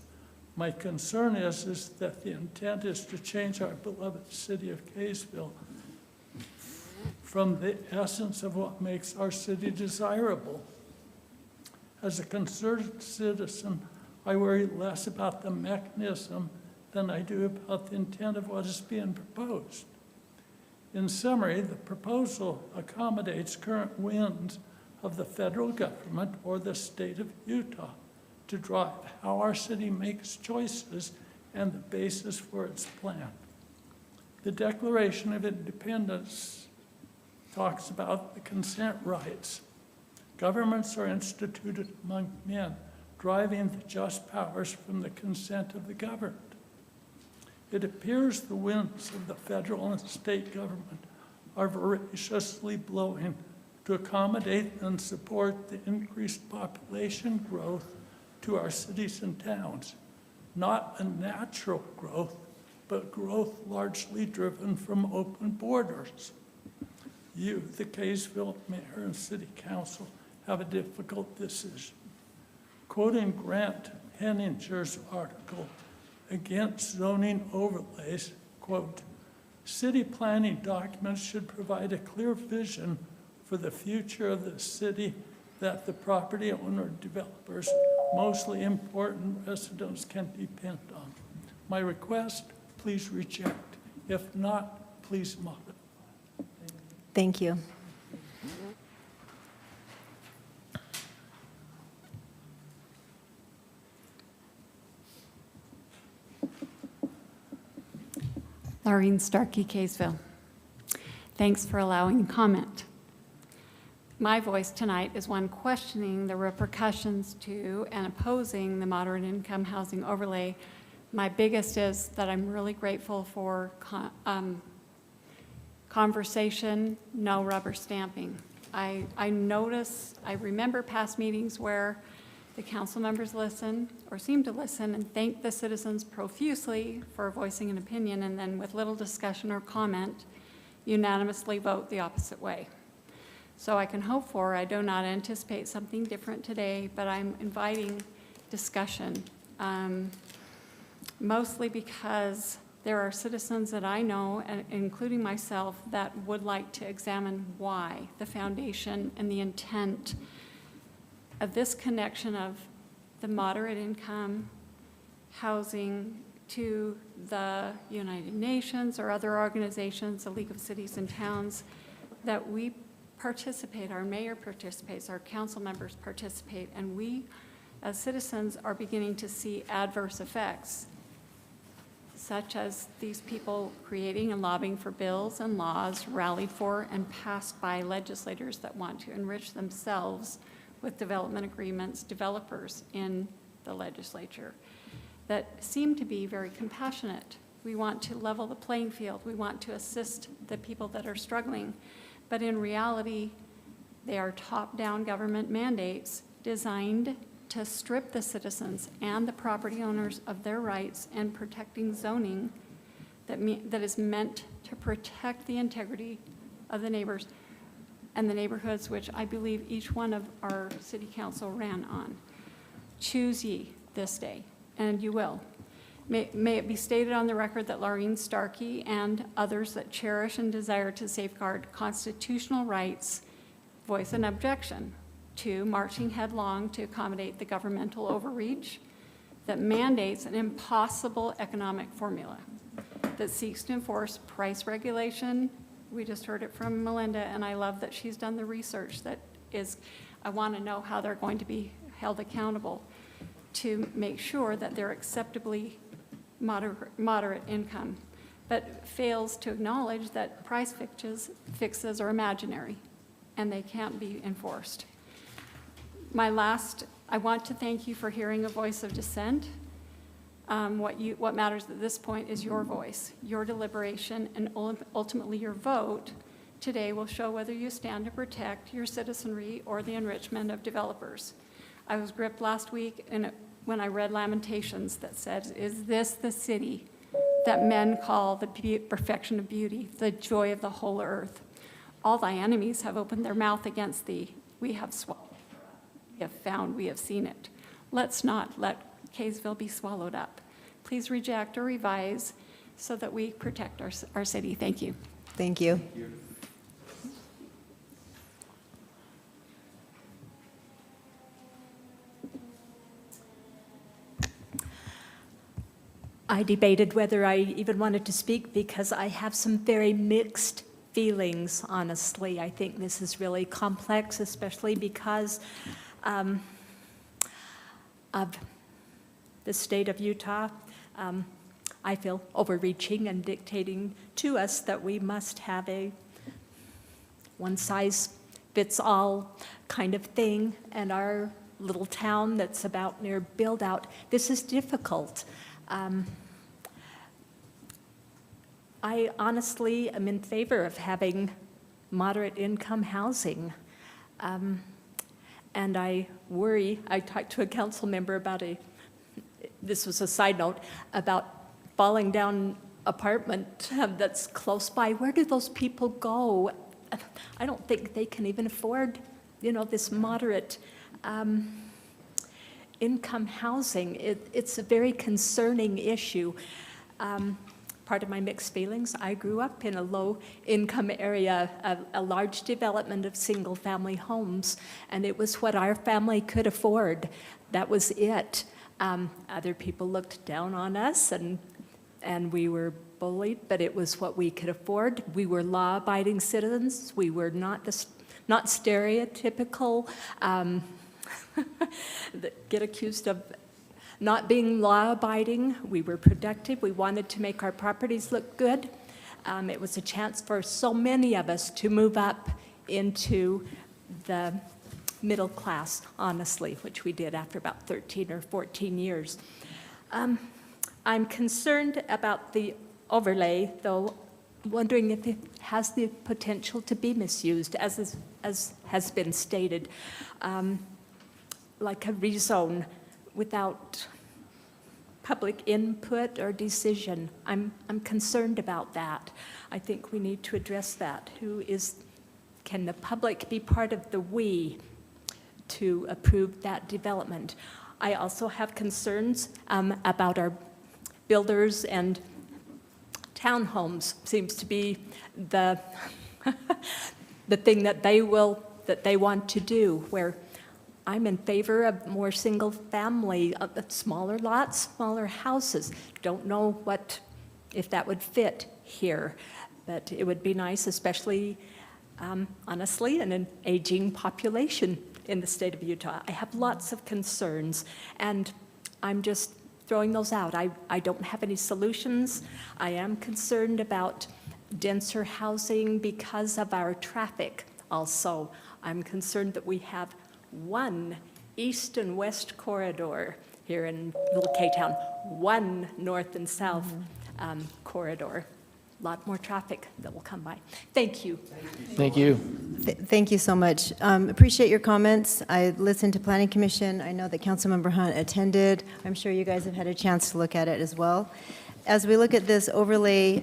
My concern is that the intent is to change our beloved city of Kaysville from the essence of what makes our city desirable. As a concerned citizen, I worry less about the mechanism than I do about the intent of what is being proposed. In summary, the proposal accommodates current winds of the federal government or the state of Utah to drive how our city makes choices and the basis for its plan. The Declaration of Independence talks about the consent rights. Governments are instituted among men, driving the just powers from the consent of the governed. It appears the winds of the federal and state government are voraciously blowing to accommodate and support the increased population growth to our cities and towns. Not a natural growth, but growth largely driven from open borders. You, the Kaysville Mayor and City Council, have a difficult decision. Quoting Grant Henninger's article, Against Zoning Overlays, quote, city planning documents should provide a clear vision for the future of the city that the property owner, developers, mostly important residents can depend on. My request, please reject. If not, please modify. Thank you. Laureen Starkey, Kaysville. Thanks for allowing comment. My voice tonight is one questioning the repercussions to and opposing the moderate income housing overlay. My biggest is that I'm really grateful for conversation, no rubber stamping. I remember past meetings where the council members listen or seem to listen and thank the citizens profusely for voicing an opinion, and then with little discussion or comment, unanimously vote the opposite way. So I can hope for, I do not anticipate something different today, but I'm inviting discussion, mostly because there are citizens that I know, including myself, that would like to examine why the foundation and the intent of this connection of the moderate income housing to the United Nations or other organizations, the League of Cities and Towns, that we participate, our mayor participates, our council members participate, and we as citizens are beginning to see adverse effects, such as these people creating and lobbying for bills and laws rallied for and passed by legislators that want to enrich themselves with development agreements, developers in the legislature that seem to be very compassionate. We want to level the playing field. We want to assist the people that are struggling. But in reality, they are top-down government mandates designed to strip the citizens and the property owners of their rights and protecting zoning that is meant to protect the integrity of the neighbors and the neighborhoods, which I believe each one of our city council ran on. Choose ye this day, and you will. May it be stated on the record that Laureen Starkey and others that cherish and desire to safeguard constitutional rights voice an objection to marching headlong to accommodate the governmental overreach that mandates an impossible economic formula that seeks to enforce price regulation. We just heard it from Melinda, and I love that she's done the research that is, I want to know how they're going to be held accountable to make sure that they're acceptably moderate income. but fails to acknowledge that price fixes are imaginary, and they can't be enforced. I want to thank you for hearing a voice of dissent. What matters at this point is your voice, your deliberation, and ultimately your vote today will show whether you stand to protect your citizenry or the enrichment of developers. I was gripped last week when I read Lamentations that said, "Is this the city that men call the perfection of beauty, the joy of the whole earth? All thy enemies have opened their mouth against thee. We have swallowed. We have found, we have seen it. Let's not let Kaysville be swallowed up. Please reject or revise so that we protect our city." Thank you. Thank you. I debated whether I even wanted to speak because I have some very mixed feelings, honestly. I think this is really complex, especially because of the state of Utah. I feel overreaching and dictating to us that we must have a one-size-fits-all kind of thing, and our little town that's about near build-out, this is difficult. I honestly am in favor of having moderate income housing. And I worry, I talked to a council member about this was a side note, about falling down apartment that's close by. Where do those people go? I don't think they can even afford, this moderate income housing. It's a very concerning issue. Part of my mixed feelings, I grew up in a low-income area, a large development of single-family homes, and it was what our family could afford. That was it. Other people looked down on us, and we were bullied, but it was what we could afford. We were law-abiding citizens. We were not stereotypical, get accused of not being law-abiding. We were productive. We wanted to make our properties look good. It was a chance for so many of us to move up into the middle class, honestly, which we did after about 13 or 14 years. I'm concerned about the overlay, though, wondering if it has the potential to be misused, as has been stated, like a rezone without public input or decision. I'm concerned about that. I think we need to address that. Can the public be part of the we to approve that development? I also have concerns about our builders, and townhomes seems to be the thing that they want to do, where I'm in favor of more single-family, smaller lots, smaller houses. Don't know if that would fit here, but it would be nice, especially, honestly, in an aging population in the state of Utah. I have lots of concerns, and I'm just throwing those out. I don't have any solutions. I am concerned about denser housing because of our traffic also. I'm concerned that we have one east and west corridor here in Little K-Town, one north and south corridor. A lot more traffic that will come by. Thank you. Thank you. Thank you so much. Appreciate your comments. I listened to Planning Commission. I know that Councilmember Hunt attended. I'm sure you guys have had a chance to look at it as well. As we look at this overlay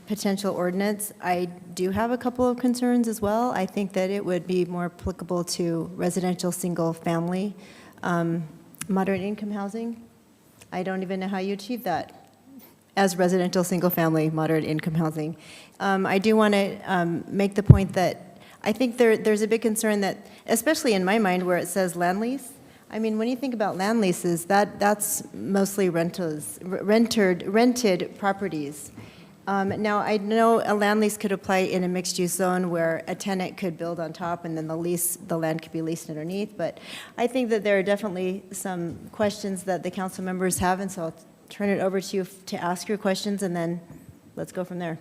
potential ordinance, I do have a couple of concerns as well. I think that it would be more applicable to residential single-family moderate income housing. I don't even know how you achieve that as residential single-family moderate income housing. I do want to make the point that I think there's a big concern that, especially in my mind where it says land lease, I mean, when you think about land leases, that's mostly rented properties. Now, I know a land lease could apply in a mixed-use zone where a tenant could build on top and then the land could be leased underneath, but I think that there are definitely some questions that the council members have, and so I'll turn it over to you to ask your questions, and then let's go from there.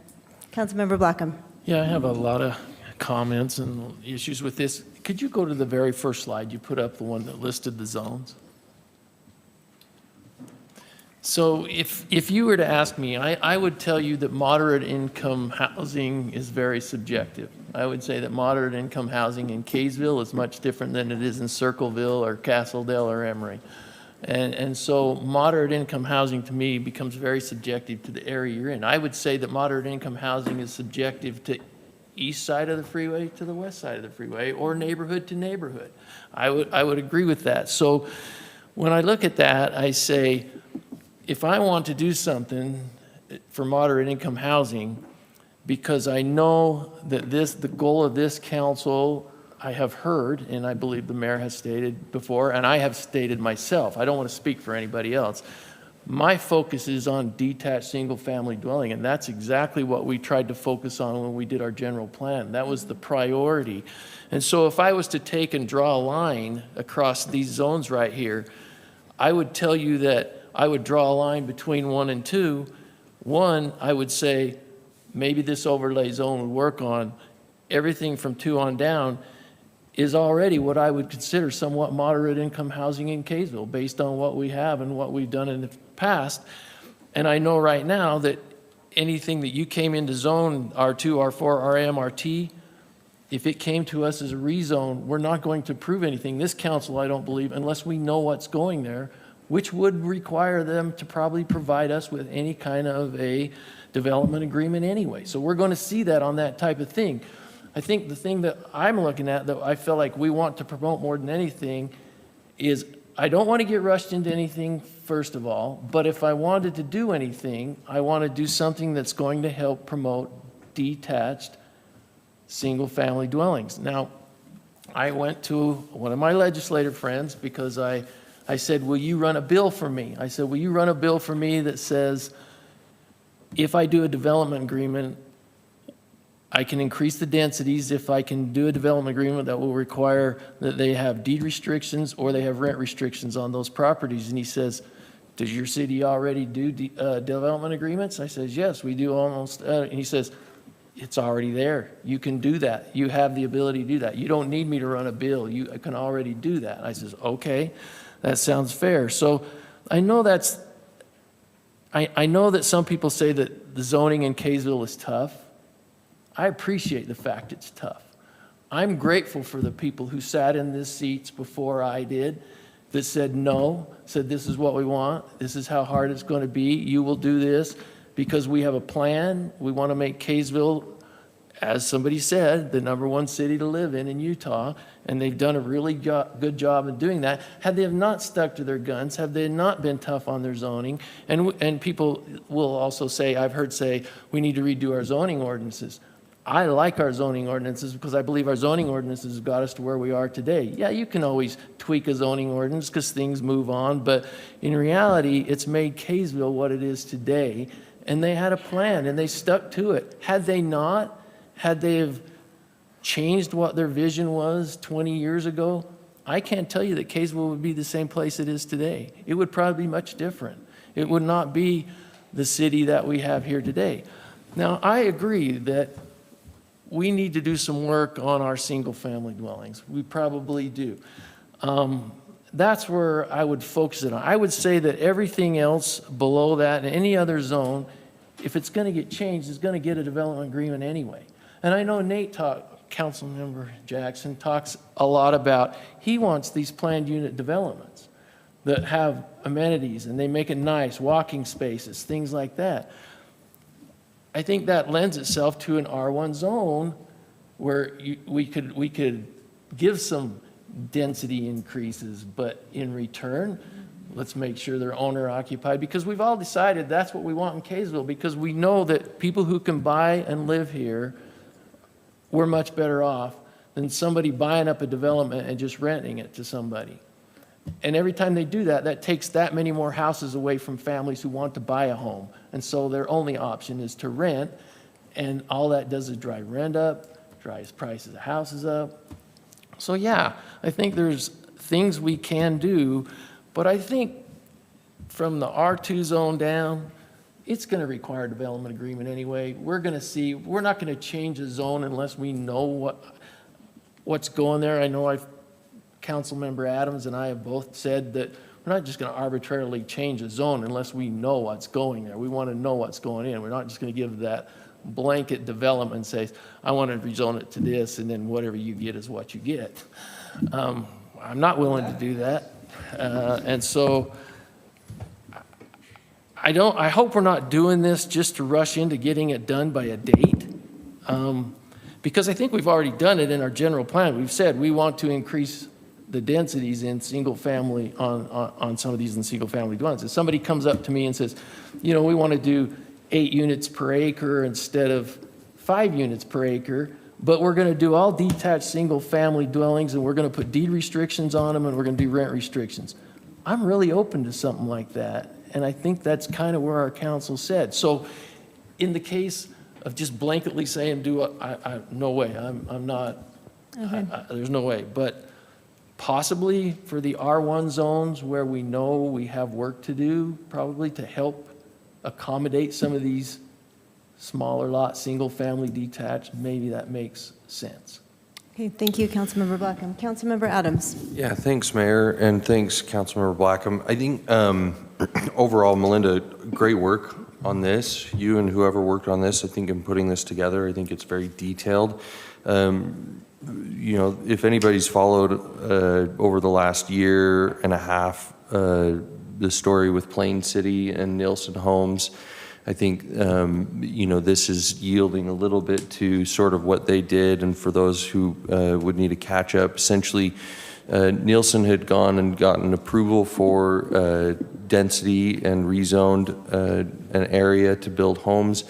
Councilmember Blackham. Yeah, I have a lot of comments and issues with this. Could you go to the very first slide? You put up the one that listed the zones. So if you were to ask me, I would tell you that moderate income housing is very subjective. I would say that moderate income housing in Kaysville is much different than it is in Circleville or Castledale or Emory. And so moderate income housing to me becomes very subjective to the area you're in. I would say that moderate income housing is subjective to east side of the freeway to the west side of the freeway, or neighborhood to neighborhood. I would agree with that. So when I look at that, I say, if I want to do something for moderate income housing, because I know that the goal of this council, I have heard, and I believe the mayor has stated before, and I have stated myself, I don't want to speak for anybody else, my focus is on detached single-family dwelling, and that's exactly what we tried to focus on when we did our general plan. That was the priority. And so if I was to take and draw a line across these zones right here, I would tell you that I would draw a line between 1 and 2. 1, I would say maybe this overlay zone would work on. Everything from 2 on down is already what I would consider somewhat moderate income housing in Kaysville based on what we have and what we've done in the past. And I know right now that anything that you came into zone R2, R4, RM, RT, if it came to us as a rezone, we're not going to approve anything. This council, I don't believe, unless we know what's going there, which would require them to probably provide us with any kind of a development agreement anyway. So we're going to see that on that type of thing. I think the thing that I'm looking at that I feel like we want to promote more than anything is I don't want to get rushed into anything, first of all, but if I wanted to do anything, I want to do something that's going to help promote detached single-family dwellings. Now, I went to one of my legislative friends because I said, will you run a bill for me? I said, will you run a bill for me that says if I do a development agreement, I can increase the densities if I can do a development agreement that will require that they have deed restrictions or they have rent restrictions on those properties. And he says, does your city already do development agreements? I says, yes, we do almost. And he says, it's already there. You can do that. You have the ability to do that. You don't need me to run a bill. You can already do that. I says, okay, that sounds fair. So I know I know that some people say that the zoning in Kaysville is tough. I appreciate the fact it's tough. I'm grateful for the people who sat in these seats before I did that said no, said this is what we want, this is how hard it's going to be, you will do this, because we have a plan. We want to make Kaysville, as somebody said, the #1 city to live in Utah, and they've done a really good job in doing that. Had they have not stuck to their guns, have they not been tough on their zoning, and people will also say, I've heard say, we need to redo our zoning ordinances. I like our zoning ordinances because I believe our zoning ordinances have got us to where we are today. Yeah, you can always tweak a zoning ordinance because things move on, but in reality, it's made Kaysville what it is today, and they had a plan, and they stuck to it. Had they not, had they have changed what their vision was 20 years ago, I can't tell you that Kaysville would be the same place it is today. It would probably be much different. It would not be the city that we have here today. Now, I agree that we need to do some work on our single-family dwellings. We probably do. That's where I would focus it on. I would say that everything else below that in any other zone, if it's going to get changed, it's going to get a development agreement anyway. And I know Councilmember Jackson talks a lot about, he wants these planned unit developments that have amenities and they make it nice, walking spaces, things like that. I think that lends itself to an R1 zone where we could give some density increases, but in return, let's make sure they're owner occupied, because we've all decided that's what we want in Kaysville, because we know that people who can buy and live here, we're much better off than somebody buying up a development and just renting it to somebody. And every time they do that, that takes that many more houses away from families who want to buy a home. And so their only option is to rent, and all that does is drive rent up, drives prices of houses up. So yeah, I think there's things we can do, but I think from the R2 zone down, it's going to require a development agreement anyway. We're not going to change the zone unless we know what's going there. I know Councilmember Adams and I have both said that we're not just going to arbitrarily change the zone unless we know what's going there. We want to know what's going in. We're not just going to give that blanket development and say, I want to rezone it to this, and then whatever you get is what you get. I'm not willing to do that. And so I hope we're not doing this just to rush into getting it done by a date. Because I think we've already done it in our general plan. We've said we want to increase the densities in single family on some of these in single family dwellings. If somebody comes up to me and says, we want to do 8 units per acre instead of 5 units per acre, but we're going to do all detached single family dwellings and we're going to put deed restrictions on them and we're going to do rent restrictions. I'm really open to something like that. And I think that's kind of where our council said. So in the case of just blanketly saying, no way, I'm not, there's no way. But possibly for the R1 zones where we know we have work to do, probably to help accommodate some of these smaller lot, single family detached, maybe that makes sense. Okay, thank you, Councilmember Blackham. Councilmember Adams. Yeah, thanks, Mayor, and thanks, Councilmember Blackham. I think overall, Melinda, great work on this. You and whoever worked on this, I think in putting this together, I think it's very detailed. If anybody's followed over the last year and a half, the story with Plain City and Nielsen Homes, I think, this is yielding a little bit to sort of what they did. And for those who would need a catch up, essentially, Nielsen had gone and gotten approval for density and rezoned an area to build homes.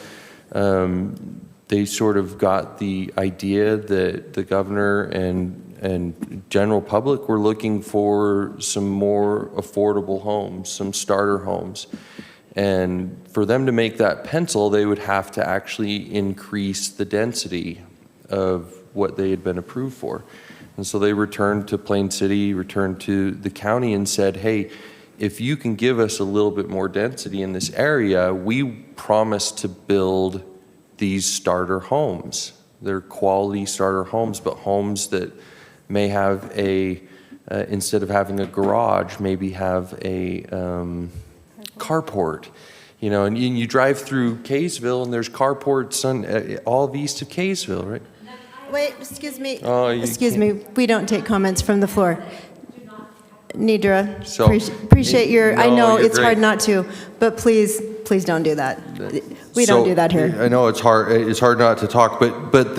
They sort of got the idea that the governor and general public were looking for some more affordable homes, some starter homes. And for them to make that pencil, they would have to actually increase the density of what they had been approved for. And so they returned to Plain City, returned to the county and said, hey, if you can give us a little bit more density in this area, we promise to build these starter homes. They're quality starter homes, but homes that may have instead of having a garage, maybe have a carport. And you drive through Kaysville and there's carports on all east of Kaysville, right? Wait, excuse me. Oh, excuse me. We don't take comments from the floor. Nidra, So- appreciate your, I No, know you're it's hard great. not to, but please don't do that. We don't do that here. I know it's hard not to talk, but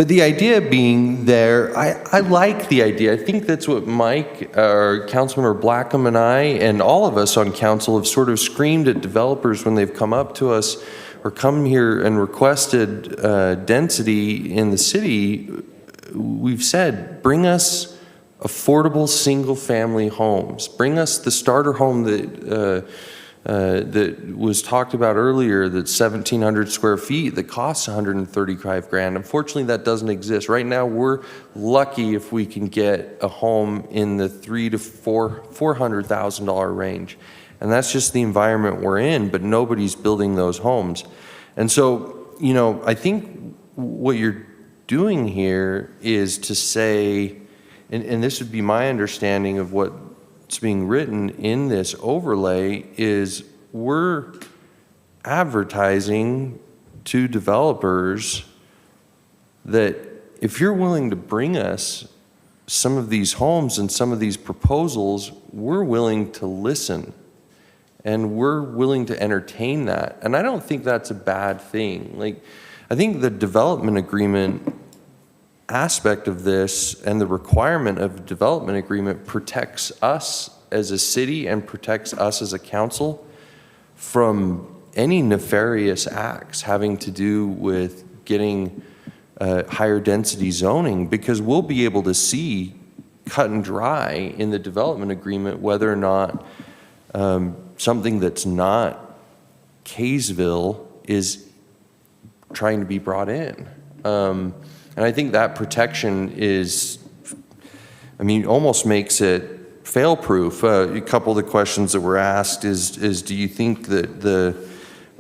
the idea being there, I like the idea. I think that's what Mike, or Councilmember Blackham and I, and all of us on council have sort of screamed at developers when they've come up to us or come here and requested density in the city. We've said, bring us affordable single-family homes. Bring us the starter home that was talked about earlier, that's 1,700 square feet, that costs $135,000. Unfortunately, that doesn't exist. Right now, we're lucky if we can get a home in the $300,000 to $400,000 range. And that's just the environment we're in, but nobody's building those homes. And so, I think what you're doing here is to say, and this would be my understanding of what's being written in this overlay, is we're advertising to developers that if you're willing to bring us some of these homes and some of these proposals, we're willing to listen and we're willing to entertain that. And I don't think that's a bad thing. I think the development agreement aspect of this and the requirement of a development agreement protects us as a city and protects us as a council from any nefarious acts having to do with getting higher density zoning, because we'll be able to see cut and dry in the development agreement whether or not something that's not Kaysville is trying to be brought in. And I think that protection almost makes it fail-proof. A couple of the questions that were asked is do you think that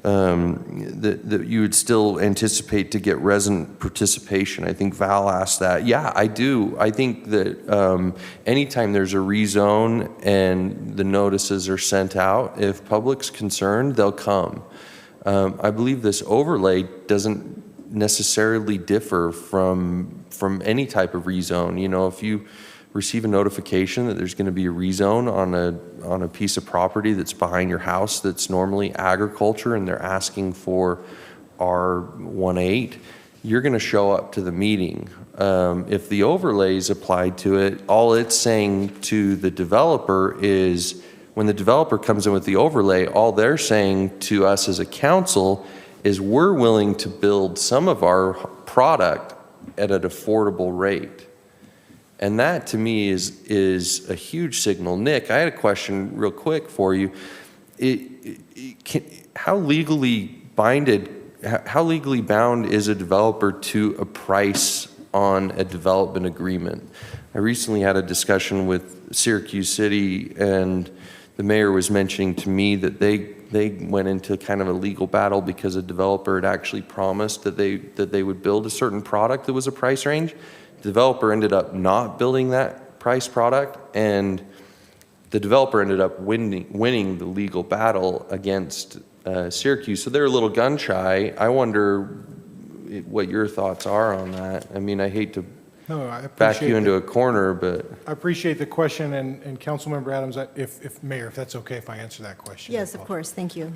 that you would still anticipate to get resident participation? I think Val asked that. Yeah, I do. I think that anytime there's a rezone and the notices are sent out, if public's concerned, they'll come. I believe this overlay doesn't necessarily differ from any type of rezone. You know, if you receive a notification that there's going to be a rezone on a piece of property that's behind your house that's normally agriculture and they're asking for R18, you're going to show up to the meeting. If the overlay is applied to it, all it's saying to the developer is, when the developer comes in with the overlay, all they're saying to us as a council is we're willing to build some of our product at an affordable rate. And that to me is a huge signal. Nick, I had a question real quick for you. How legally bound is a developer to a price on a development agreement? I recently had a discussion with Syracuse City, and the mayor was mentioning to me that they went into kind of a legal battle because a developer had actually promised that they would build a certain product that was a price range. The developer ended up not building that price product, and the developer ended up winning the legal battle against Syracuse. So they're a little gun shy. I wonder what your thoughts are on that. I mean, I hate to back you into a corner, but I appreciate the question, and Councilmember Adams, if Mayor, if that's okay if I answer that question. Yes, of course. Thank you.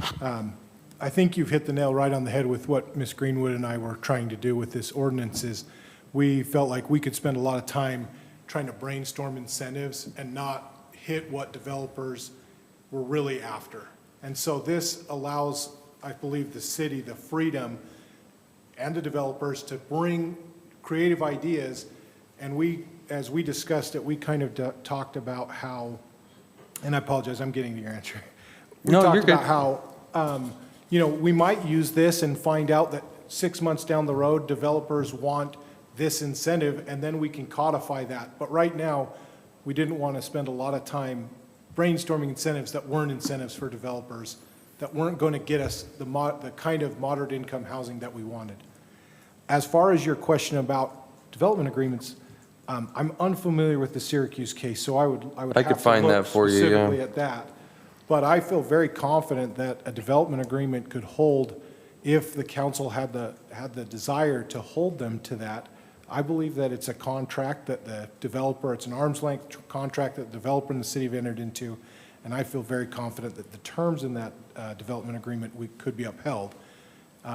I think you've hit the nail right on the head with what Ms. Greenwood and I were trying to do with this ordinance. Is we felt like we could spend a lot of time trying to brainstorm incentives and not hit what developers were really after. And so this allows, I believe, the city the freedom and the developers to bring creative ideas. And we, as we discussed it, we kind of talked about how, and I apologize, I'm getting to your answer. We talked about how, you know, we might use this and find out that 6 months down the road, developers want this incentive, and then we can codify that. But right now, we didn't want to spend a lot of time brainstorming incentives that weren't incentives for developers, that weren't going to get us the kind of moderate income housing that we wanted. As far as your question about development agreements, I'm unfamiliar with the Syracuse case, so I would have could find to look that for you, specifically yeah. at that. But I feel very confident that a development agreement could hold if the council had the desire to hold them to that. I believe that it's a contract that the developer, it's an arm's length contract that the developer and the city have entered into, and I feel very confident that the terms in that development agreement could be upheld.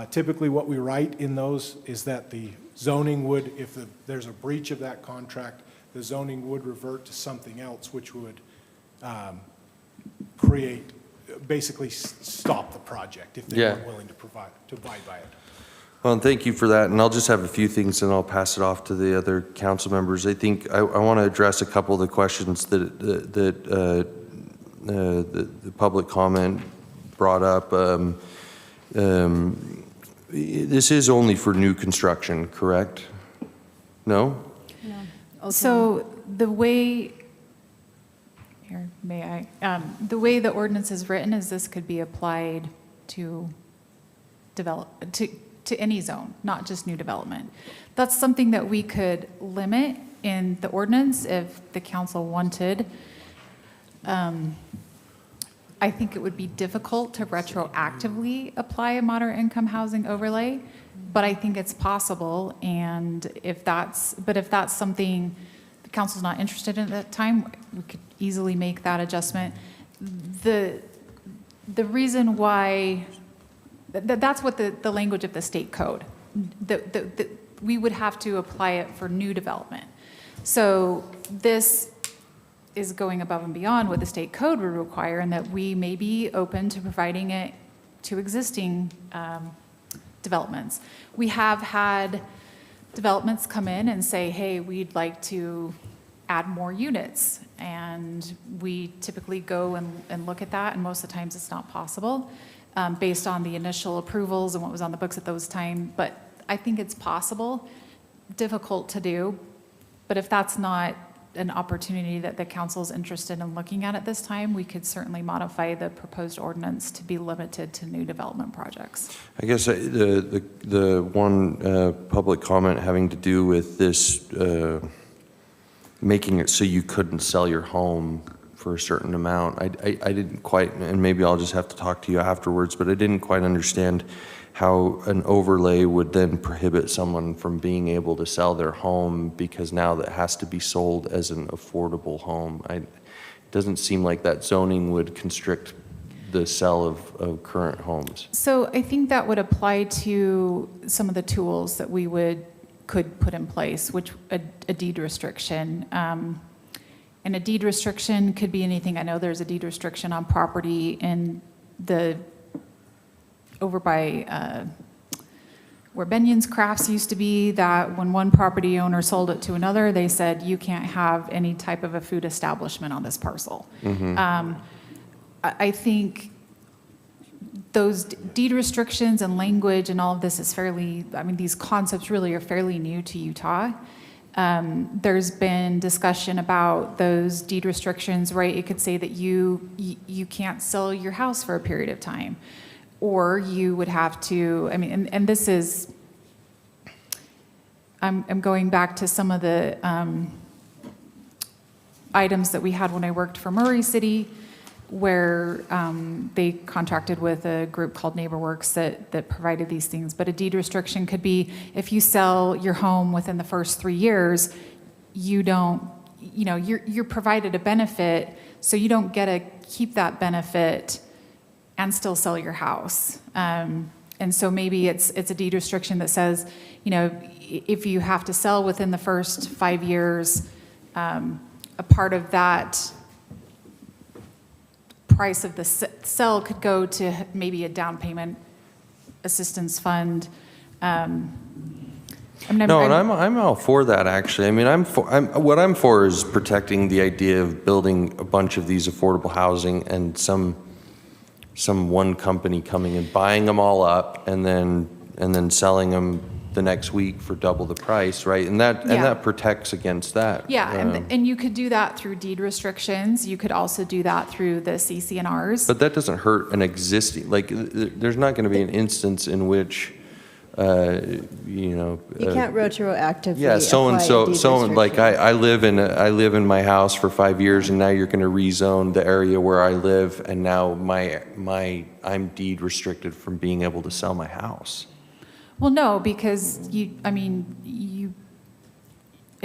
Typically what we write in those is that the zoning would, if there's a breach of that contract, the zoning would revert to something else, which would basically stop the project if they weren't willing to abide by it. Well, and thank you for that. And I'll just have a few things and I'll pass it off to the other council members. I think I want to address a couple of the questions that the public comment brought up. This is only for new construction, correct? No? So the way, here, may I? The way the ordinance is written is this could be applied to to any zone, not just new development. That's something that we could limit in the ordinance if the council wanted. I think it would be difficult to retroactively apply a moderate income housing overlay, but I think it's possible. And if that's something the council's not interested in at that time, we could easily make that adjustment. The reason why, that's what the language of the state code, we would have to apply it for new development. So this is going above and beyond what the state code would require, and that we may be open to providing it to existing developments. We have had developments come in and say, hey, we'd like to add more units. And we typically go and look at that, and most of the times it's not possible based on the initial approvals and what was on the books at those time. But I think it's possible, difficult to do. But if that's not an opportunity that the council is interested in looking at this time, we could certainly modify the proposed ordinance to be limited to new development projects. I guess the one public comment having to do with this, making it so you couldn't sell your home for a certain amount, I didn't quite, and maybe I'll just have to talk to you afterwards, but I didn't quite understand how an overlay would then prohibit someone from being able to sell their home because now that has to be sold as an affordable home. It doesn't seem like that zoning would constrict the sale of current homes. So I think that would apply to some of the tools that we could put in place, which a deed restriction. And a deed restriction could be anything. I know there's a deed restriction on property in over by where Benion's Crafts used to be, that when one property owner sold it to another, they said, you can't have any type of a food establishment on this parcel. I think those deed restrictions and language and all of this is fairly, I mean, these concepts really are fairly new to Utah. There's been discussion about those deed restrictions, right? It could say that you can't sell your house for a period of time, or you would have to, I mean, and this is, I'm going back to some of the items that we had when I worked for Murray City, where they contracted with a group called NeighborWorks that provided these things. But a deed restriction could be if you sell your home within the first 3 years, you don't, you know, you're provided a benefit, so you don't get to keep that benefit and still sell your house. And so maybe it's a deed restriction that says, you know, if you have to sell within the first 5 years, a part of that price of the sell could go to maybe a down payment assistance fund. I'm all for that, actually. I mean, what I'm for is protecting the idea of building a bunch of these affordable housing and some one company coming and buying them all up and then selling them the next week for double the price, right? And that protects against that. Yeah, and you could do that through deed restrictions. You could also do that through the CC&Rs. But that doesn't hurt an existing, like, there's not going to be an instance in which, You can't retroactively yeah, so-and-so, apply a deed someone, like, restriction. I live in my house for 5 years, and now you're going to rezone the area where I live, and now I'm deed restricted from being able to sell my house. Well, no, because a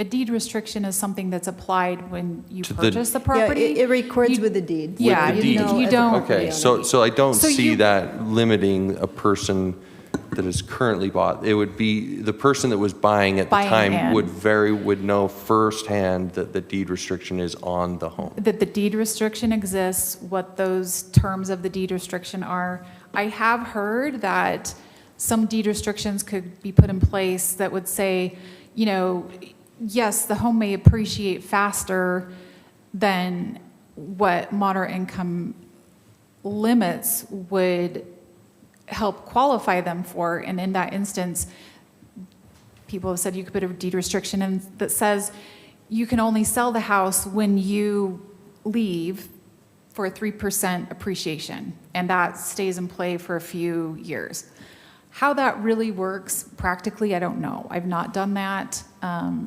deed restriction is something that's applied when you purchase the property. Yeah, it records with the deed. Yeah, With the deed. you don't. Okay, so I don't So see you- that limiting a person that is currently bought. It would be the person that was buying at the Buying time in. would know firsthand that the deed restriction is on the home. That the deed restriction exists, what those terms of the deed restriction are. I have heard that some deed restrictions could be put in place that would say, you know, yes, the home may appreciate faster than what moderate income limits would help qualify them for. And in that instance, people have said you could put a deed restriction in that says you can only sell the house when you leave for a 3% appreciation. And that stays in play for a few years. How that really works practically, I don't know. I've not done that.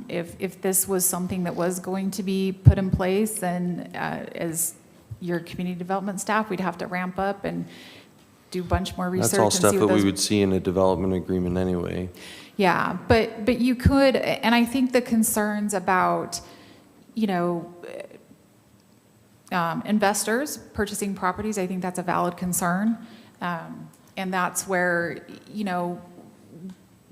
If this was something that was going to be put in place, then as your community development staff, we'd have to ramp up and do a bunch more research. That's all and stuff see that what we those- would see in a development agreement anyway. Yeah, but you could, and I think the concerns about, investors purchasing properties, I think that's a valid concern. And that's where,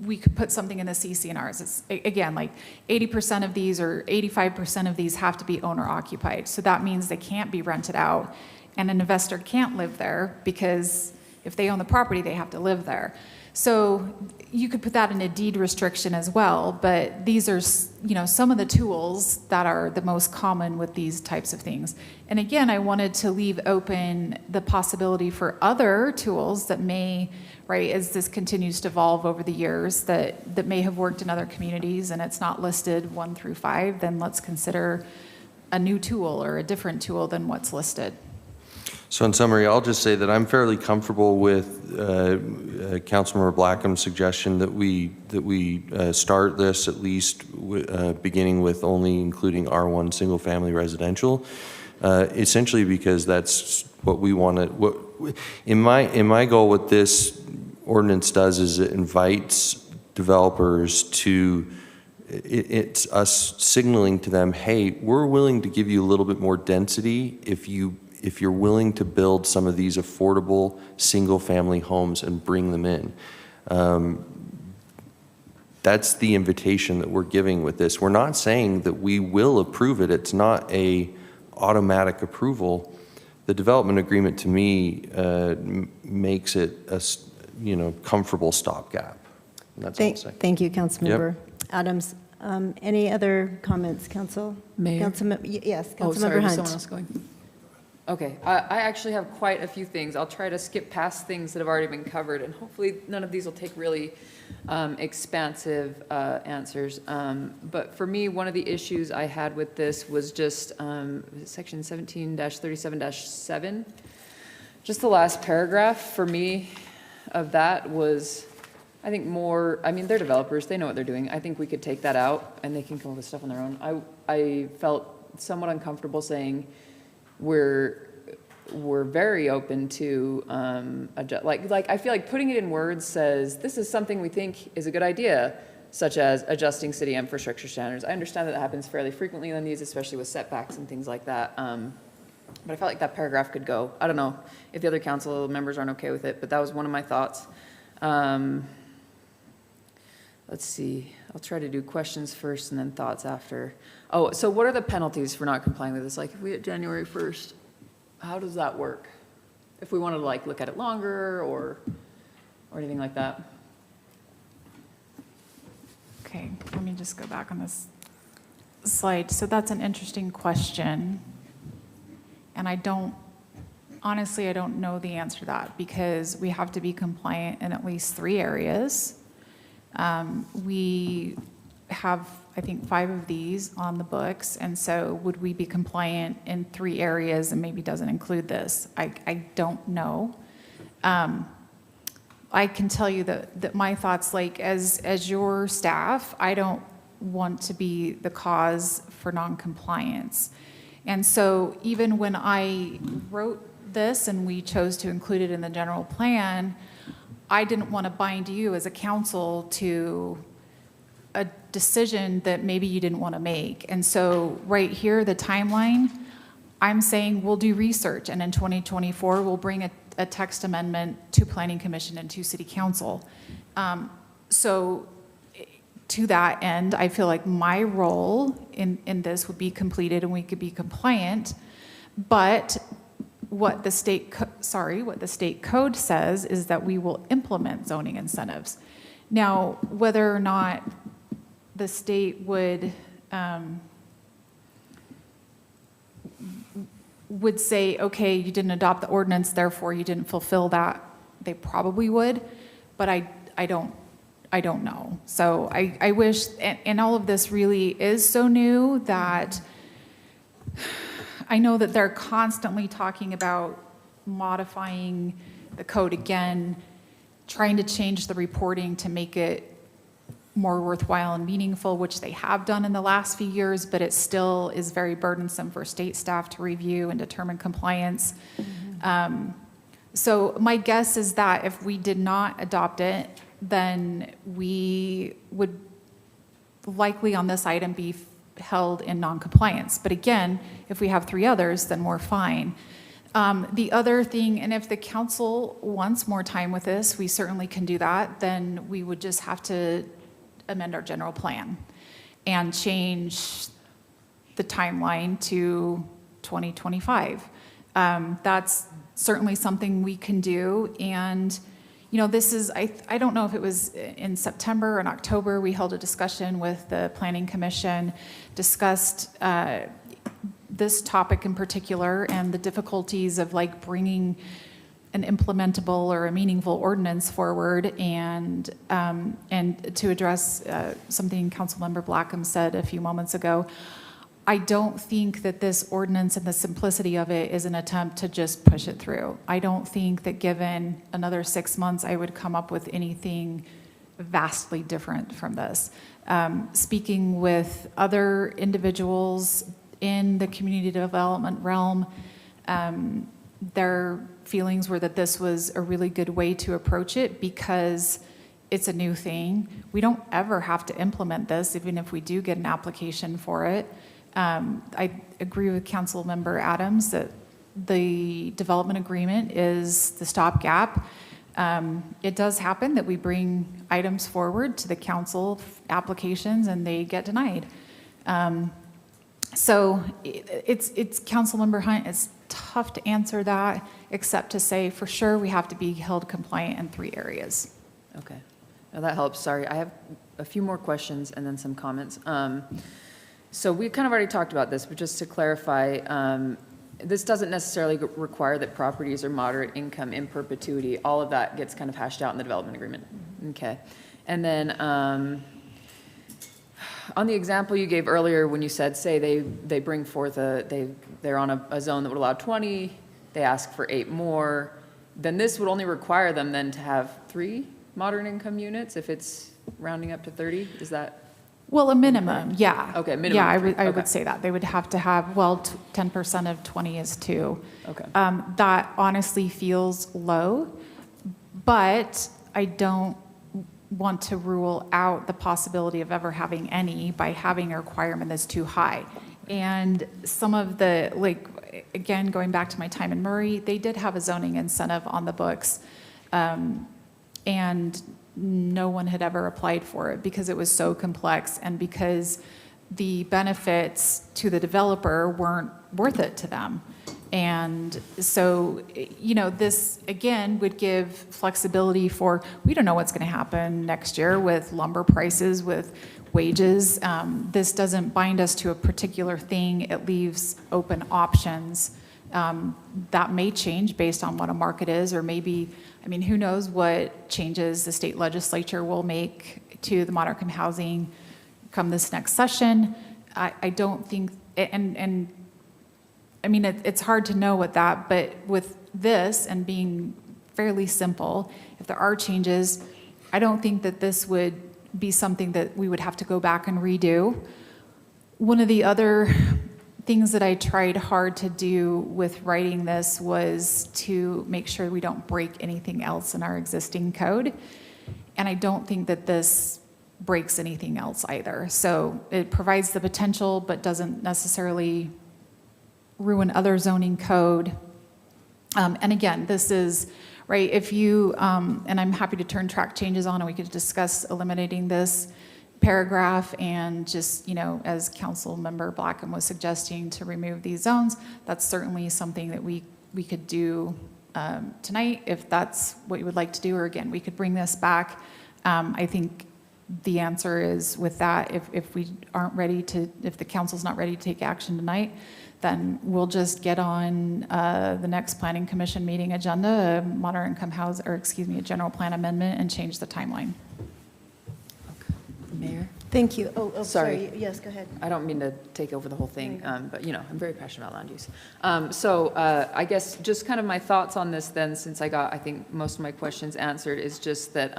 we could put something in the CC&Rs. It's, again, like 80% of these or 85% of these have to be owner occupied. So that means they can't be rented out, and an investor can't live there because if they own the property, they have to live there. So you could put that in a deed restriction as well, but these are, some of the tools that are the most common with these types of things. And again, I wanted to leave open the possibility for other tools that may, right, as this continues to evolve over the years, that may have worked in other communities and it's not listed 1 through 5, then let's consider a new tool or a different tool than what's listed. So in summary, I'll just say that I'm fairly comfortable with Councilmember Blackham's suggestion that we start this at least beginning with only including R1 single-family residential, essentially because that's what we want to. In my goal, what this ordinance does is it invites developers to. It's us signaling to them, hey, we're willing to give you a little bit more density if you're willing to build some of these affordable single-family homes and bring them in. That's the invitation that we're giving with this. We're not saying that we will approve it. It's not a automatic approval. The development agreement to me makes it a comfortable stopgap. And that's all I'm saying. Thank you, Councilmember Adams. Any other comments, Council? Mayor? Yes, Oh, Councilmember sorry, was Hunt. someone else going? Okay, I actually have quite a few things. I'll try to skip past things that have already been covered, and hopefully none of these will take really expansive answers. But for me, one of the issues I had with this was just section 17-37-7. Just the last paragraph for me of that was, I think more, I mean, they're developers, they know what they're doing. I think we could take that out and they can come up with stuff on their own. I felt somewhat uncomfortable saying we're very open to adjust, like I feel like putting it in words says this is something we think is a good idea, such as adjusting city infrastructure standards. I understand that happens fairly frequently on these, especially with setbacks and things like that. But I felt like that paragraph could go. I don't know if the other council members aren't okay with it, but that was one of my thoughts. Let's see, I'll try to do questions first and then thoughts after. Oh, so what are the penalties for not complying with this? Like if we hit January 1st, how does that work? If we wanted to like look at it longer or anything like that? Okay, let me just go back on this slide. So that's an interesting question. And honestly, I don't know the answer to that because we have to be compliant in at least 3 areas. We have, I think, 5 of these on the books, and so would we be compliant in 3 areas and maybe doesn't include this? I don't know. I can tell you that my thoughts, like as your staff, I don't want to be the cause for non-compliance. And so even when I wrote this and we chose to include it in the general plan, I didn't want to bind you as a council to a decision that maybe you didn't want to make. And so right here, the timeline, I'm saying we'll do research, and in 2024, we'll bring a text amendment to Planning Commission and to City Council. So to that end, I feel like my role in this would be completed and we could be compliant, but what the state code says is that we will implement zoning incentives. Now, whether or not the state would say, okay, you didn't adopt the ordinance, therefore you didn't fulfill that, they probably would, but I don't know. So I wish, and all of this really is so new that I know that they're constantly talking about modifying the code again, trying to change the reporting to make it more worthwhile and meaningful, which they have done in the last few years, but it still is very burdensome for state staff to review and determine compliance. Mm-hmm. So my guess is that if we did not adopt it, then we would likely on this item be held in non-compliance. But again, if we have 3 others, then we're fine. The other thing, and if the council wants more time with this, we certainly can do that, then we would just have to amend our general plan and change the timeline to 2025. That's certainly something we can do. And, This is, I don't know if it was in September or in October, we held a discussion with the Planning Commission, discussed this topic in particular and the difficulties of like bringing an implementable or a meaningful ordinance forward, and to address something Councilmember Blackham said a few moments ago. I don't think that this ordinance and the simplicity of it is an attempt to just push it through. I don't think that given another 6 months, I would come up with anything vastly different from this. Speaking with other individuals in the community development realm, their feelings were that this was a really good way to approach it because it's a new thing. We don't ever have to implement this, even if we do get an application for it. I agree with Councilmember Adams that the development agreement is the stopgap. It does happen that we bring items forward to the council applications and they get denied. So it's Councilmember Hunt, it's tough to answer that, except to say for sure we have to be held compliant in 3 areas. Okay, now that helps. Sorry, I have a few more questions and then some comments. So we've kind of already talked about this, but just to clarify, this doesn't necessarily require that properties are moderate income in perpetuity. All of that gets kind of hashed out in the development agreement. Okay. And then on the example you gave earlier when you said, say they bring forth they're on a zone that would allow 20, they ask for 8 more, then this would only require them then to have 3 moderate income units if it's rounding up to 30? Is that? Well, a minimum, yeah. Okay, minimum. Yeah, I okay. would say that. They would have to have, 10% of 20 is 2. Okay. That honestly feels low, but I don't want to rule out the possibility of ever having any by having a requirement that's too high. And some of the, again, going back to my time in Murray, they did have a zoning incentive on the books. And no one had ever applied for it because it was so complex and because the benefits to the developer weren't worth it to them. And so, this again would give flexibility for, we don't know what's going to happen next year with lumber prices, with wages. This doesn't bind us to a particular thing. It leaves open options that may change based on what a market is, or maybe, who knows what changes the state legislature will make to the moderate income housing come this next session. I don't think, it's hard to know what that, but with this and being fairly simple, if there are changes, I don't think that this would be something that we would have to go back and redo. One of the other things that I tried hard to do with writing this was to make sure we don't break anything else in our existing code. And I don't think that this breaks anything else either. So it provides the potential, but doesn't necessarily ruin other zoning code. And again, this is, right, if you, and I'm happy to turn track changes on and we could discuss eliminating this paragraph and just, as Councilmember Blackham was suggesting, to remove these zones, that's certainly something that we could do tonight if that's what you would like to do, or again, we could bring this back. I think the answer is with that, if we aren't ready to, if the council's not ready to take action tonight, then we'll just get on the next planning commission meeting agenda, a moderate income house, or excuse me, a general plan amendment, and change the timeline. Mayor? Thank you. Oh, sorry. Yes, go ahead. I don't mean to take over the whole thing, but I'm very passionate about land use. So I guess just kind of my thoughts on this then, since I got, I think, most of my questions answered, is just that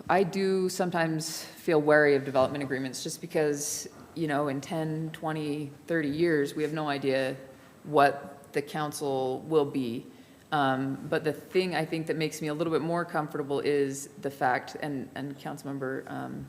I do sometimes feel wary of development agreements just because, in 10, 20, 30 years, we have no idea what the council will be. But the thing I think that makes me a little bit more comfortable is the fact, and Councilmember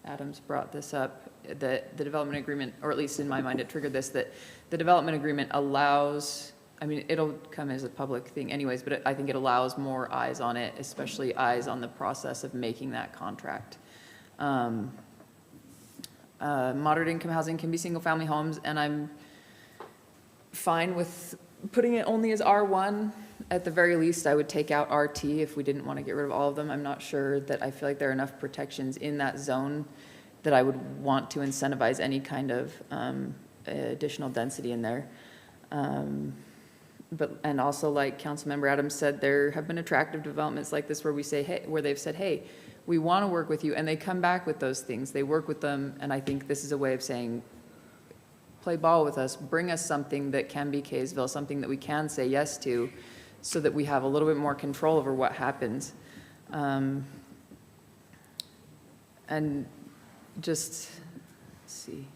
Adams brought this up, that the development agreement, or at least in my mind it triggered this, that the development agreement allows, it'll come as a public thing anyways, but I think it allows more eyes on it, especially eyes on the process of making that contract. Moderate income housing can be single family homes, and I'm fine with putting it only as R1. at the very least, I would take out RT if we didn't want to get rid of all of them. I'm not sure that I feel like there are enough protections in that zone that I would want to incentivize any kind of additional density in there. And also, like Councilmember Adams said, there have been attractive developments like this where we say, hey, where they've said, hey, we want to work with you, and they come back with those things. They work with them, and I think this is a way of saying, play ball with us, bring us something that can be Kaysville, something that we can say yes to, so that we have a little bit more control over what happens. And just, let's see.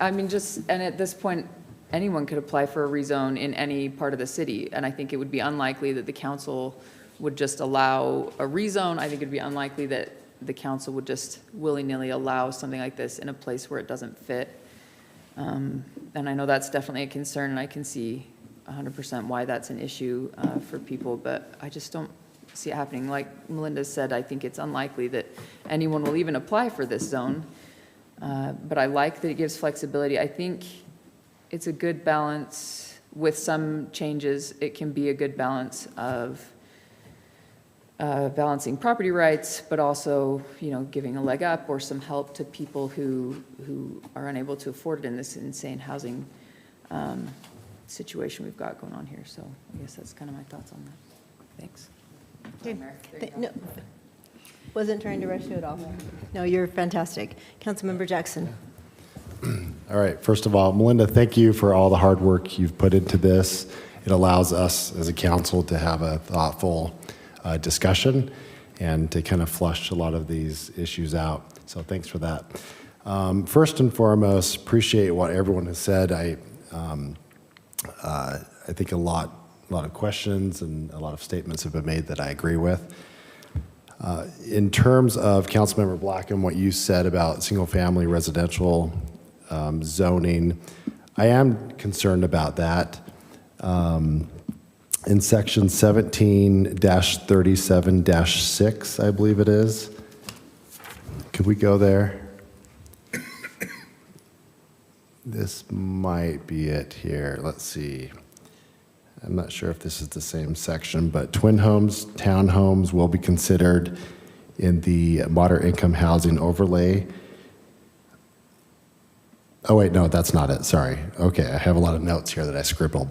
I mean, and at this point, anyone could apply for a rezone in any part of the city, and I think it would be unlikely that the council would just allow a rezone. I think it'd be unlikely that the council would just willy-nilly allow something like this in a place where it doesn't fit. And I know that's definitely a concern, and I can see 100% why that's an issue for people, but I just don't see it happening. Like Melinda said, I think it's unlikely that anyone will even apply for this zone, but I like that it gives flexibility. I think it's a good balance. With some changes, it can be a good balance of balancing property rights, but also, you know, giving a leg up or some help to people who are unable to afford it in this insane housing situation we've got going on here. So I guess that's kind of my thoughts on that. Thanks. No, wasn't trying to rush you at all. No, you're fantastic. Councilmember Jackson. All right, first of all, Melinda, thank you for all the hard work you've put into this. It allows us as a council to have a thoughtful discussion and to kind of flush a lot of these issues out. So thanks for that. First and foremost, appreciate what everyone has said. I think a lot of questions and a lot of statements have been made that I agree with. In terms of Councilmember Black and what you said about single-family residential zoning, I am concerned about that. In section 17-37-6, I believe it is. Could we go there? This might be it here. Let's see. I'm not sure if this is the same section, but twin homes, townhomes will be considered in the moderate income housing overlay. Oh, wait, no, that's not it. Sorry. Okay, I have a lot of notes here that I scribbled.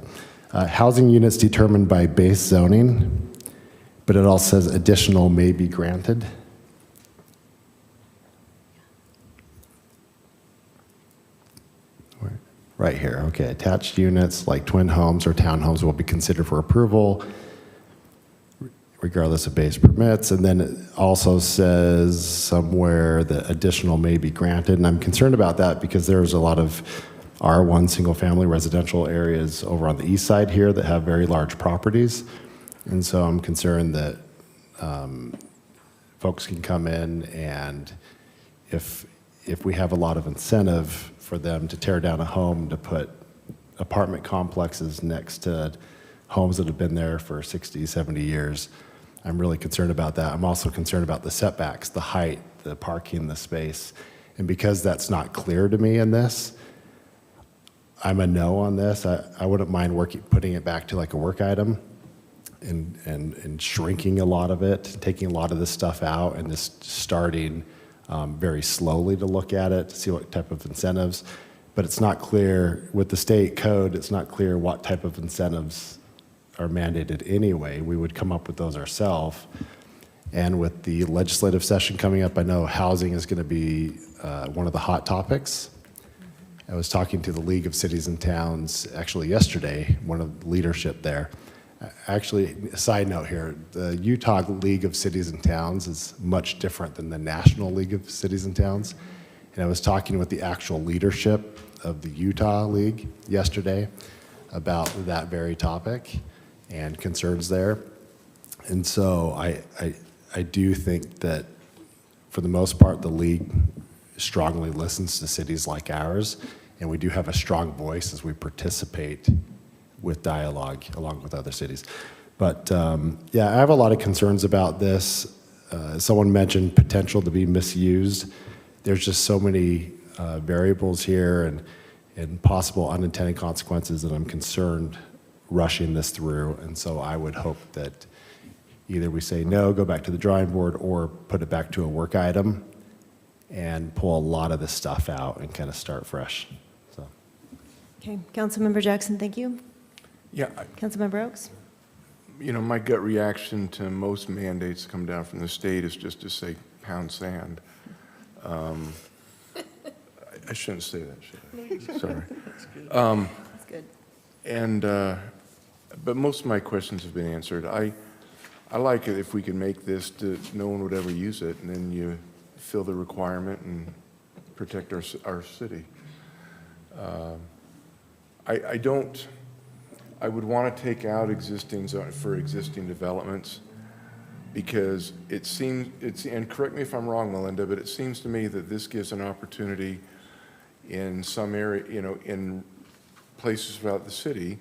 Housing units determined by base zoning, but it also says additional may be granted. Right here, okay. Attached units like twin homes or townhomes will be considered for approval regardless of base permits. And then it also says somewhere that additional may be granted. And I'm concerned about that because there's a lot of R1 single-family residential areas over on the east side here that have very large properties. And so I'm concerned that folks can come in, and if we have a lot of incentive for them to tear down a home to put apartment complexes next to homes that have been there for 60, 70 years, I'm really concerned about that. I'm also concerned about the setbacks, the height, the parking, the space. And because that's not clear to me in this, I'm a no on this. I wouldn't mind putting it back to like a work item and shrinking a lot of it, taking a lot of this stuff out and just starting very slowly to look at it, to see what type of incentives. But it's not clear, with the state code, it's not clear what type of incentives are mandated anyway. We would come up with those ourselves. And with the legislative session coming up, I know housing is going to be one of the hot topics. I was talking to the League of Cities and Towns actually yesterday, one of the leadership there. Actually, a side note here, the Utah League of Cities and Towns is much different than the National League of Cities and Towns. And I was talking with the actual leadership of the Utah League yesterday about that very topic and concerns there. And so I do think that for the most part, the league strongly listens to cities like ours, and we do have a strong voice as we participate with dialogue along with other cities. But yeah, I have a lot of concerns about this. Someone mentioned potential to be misused. There's just so many variables here and possible unintended consequences that I'm concerned rushing this through. And so I would hope that either we say no, go back to the drawing board, or put it back to a work item and pull a lot of this stuff out and kind of start fresh. So. Okay, Councilmember Jackson, thank you. Yeah, Councilmember Oaks? you know, my gut reaction to most mandates that come down from the state is just to say pound sand. I shouldn't say that, should I? Sorry. That's good. And, but most of my questions have been answered. I like it if we can make this to, no one would ever use it, and then you fill the requirement and protect our city. I would want to take out existing for existing developments, because it seems, and correct me if I'm wrong, Melinda, but it seems to me that this gives an opportunity in some area, you know, in places throughout the city,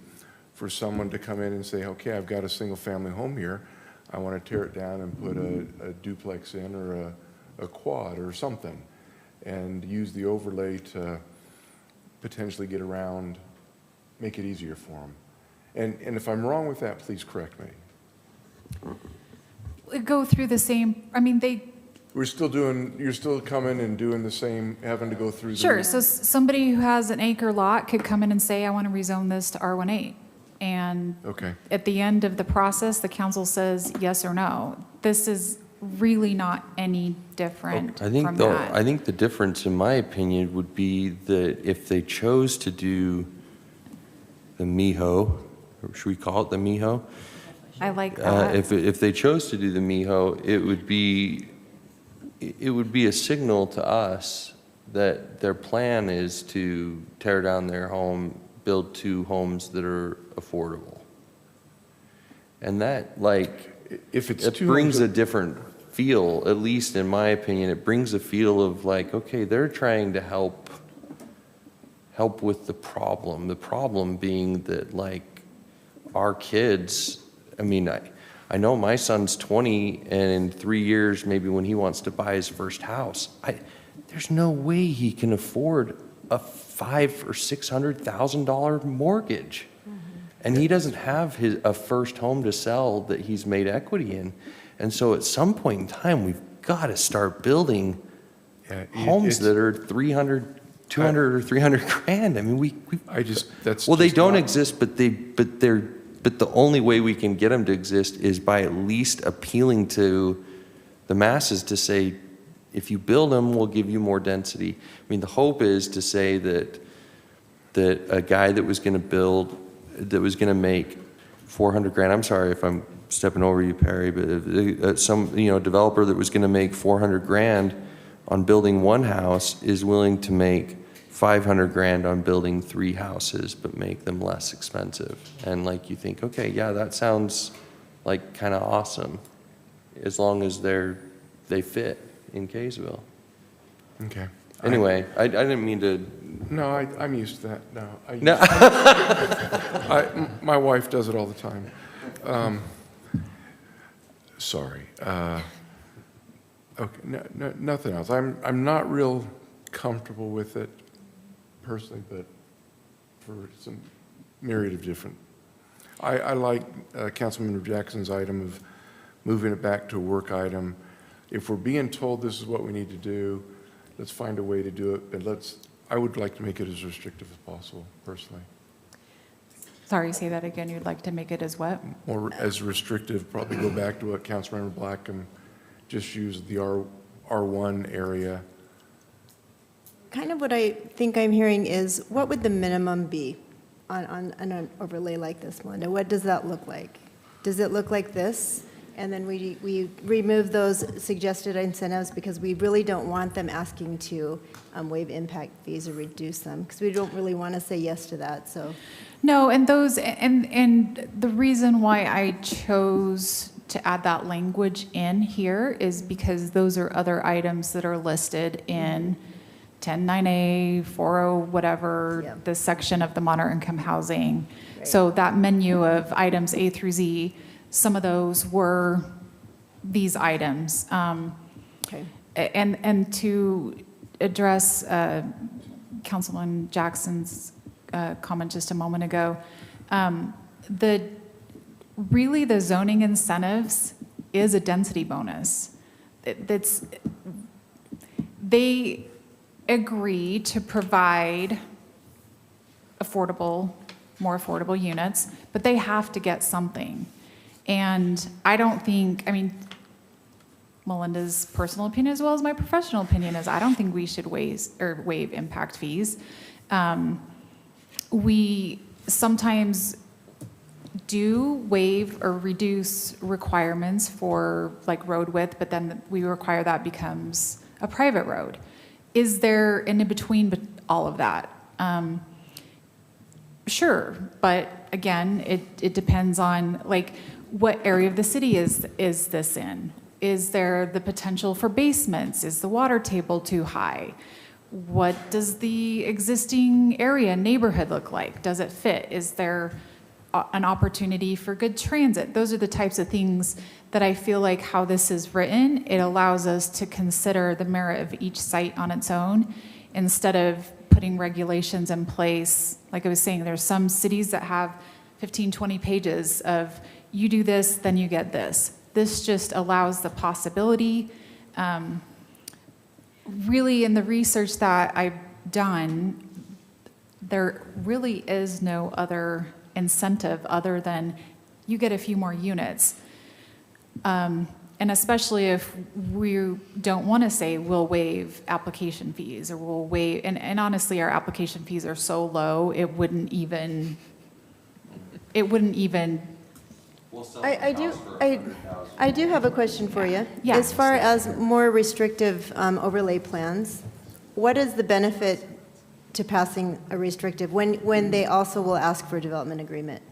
for someone to come in and say, okay, I've got a single family home here, I want to tear it down and put a duplex in, or a quad or something, and use the overlay to potentially get around, make it easier for them. And if I'm wrong with that, please correct me. Go through the same, I mean, You're still coming and doing the same, having to go through the... Sure, so somebody who has an acre lot could come in and say, I want to rezone this to R18. And Okay. at the end of the process, the council says yes or no. This is really not any different I think from that. I think the difference, in my opinion, would be that if they chose to do the MIHO, or should we call it the MIHO? I like that. If they chose to do the MIHO, it would be a signal to us that their plan is to tear down their home, build 2 homes that are affordable. And that, like, if it's it brings a different feel, at least in my opinion. It brings a feel of like, okay, they're trying to help with the problem being that, like, our kids, I mean, I know my son's 20, and in 3 years, maybe when he wants to buy his first house, there's no way he can afford a $500,000 or $600,000 mortgage. And he doesn't have a first home to sell that he's made equity in. And so at some point in time, we've got to start building homes that are 200 or 300 grand. I mean, they don't exist, but the only way we can get them to exist is by at least appealing to the masses to say, if you build them, we'll give you more density. I mean, the hope is to say that a guy that was going to make 400 grand, I'm sorry if I'm stepping over you, Perry, but some developer that was going to make 400 grand on building 1 house is willing to make 500 grand on building 3 houses, but make them less expensive. And like, you think, okay, yeah, that sounds like kind of awesome, as long as they fit in Kaysville. Okay. Anyway, I didn't mean to. No, I'm used to that now. My wife does it all the time. Sorry. Okay, nothing else. I'm not real comfortable with it personally, but for some myriad of different. I like Councilmember Jackson's item of moving it back to a work item. If we're being told this is what we need to do, let's find a way to do it, but I would like to make it as restrictive as possible, personally. Sorry, say that again. You'd like to make it as what? More as restrictive, probably go back to what Councilmember Blackham just used, the R1 area. Kind of what I think I'm hearing is, what would the minimum be on an overlay like this, Melinda? What does that look like? Does it look like this? And then we remove those suggested incentives because we really don't want them asking to waive impact fees or reduce them, because we don't really want to say yes to that, so. No, and the reason why I chose to add that language in here is because those are other items that are listed in 109A, 40, whatever, the section of the moderate income housing. Right. So that menu of items A through Z, some of those were these items. Okay. And to address Councilman Jackson's comment just a moment ago, really the zoning incentives is a density bonus. They agree to provide more affordable units, but they have to get something. And I don't think, I mean, Melinda's personal opinion as well as my professional opinion is I don't think we should waive impact fees. We sometimes do waive or reduce requirements for like road width, but then we require that becomes a private road. Is there an in-between all of that? Sure, but again, it depends on like what area of the city is this in? Is there the potential for basements? Is the water table too high? What does the existing area neighborhood look like? Does it fit? Is there an opportunity for good transit? Those are the types of things that I feel like how this is written, it allows us to consider the merit of each site on its own instead of putting regulations in place. Like I was saying, there's some cities that have 15, 20 pages of you do this, then you get this. This just allows the possibility. Really, in the research that I've done, there really is no other incentive other than you get a few more units. And especially if we don't want to say we'll waive application fees or we'll waive, and honestly, our application fees are so low, it wouldn't even. I do have a question for you. Yeah. As far as more restrictive overlay plans, what is the benefit to passing a restrictive when they also will ask for a development agreement?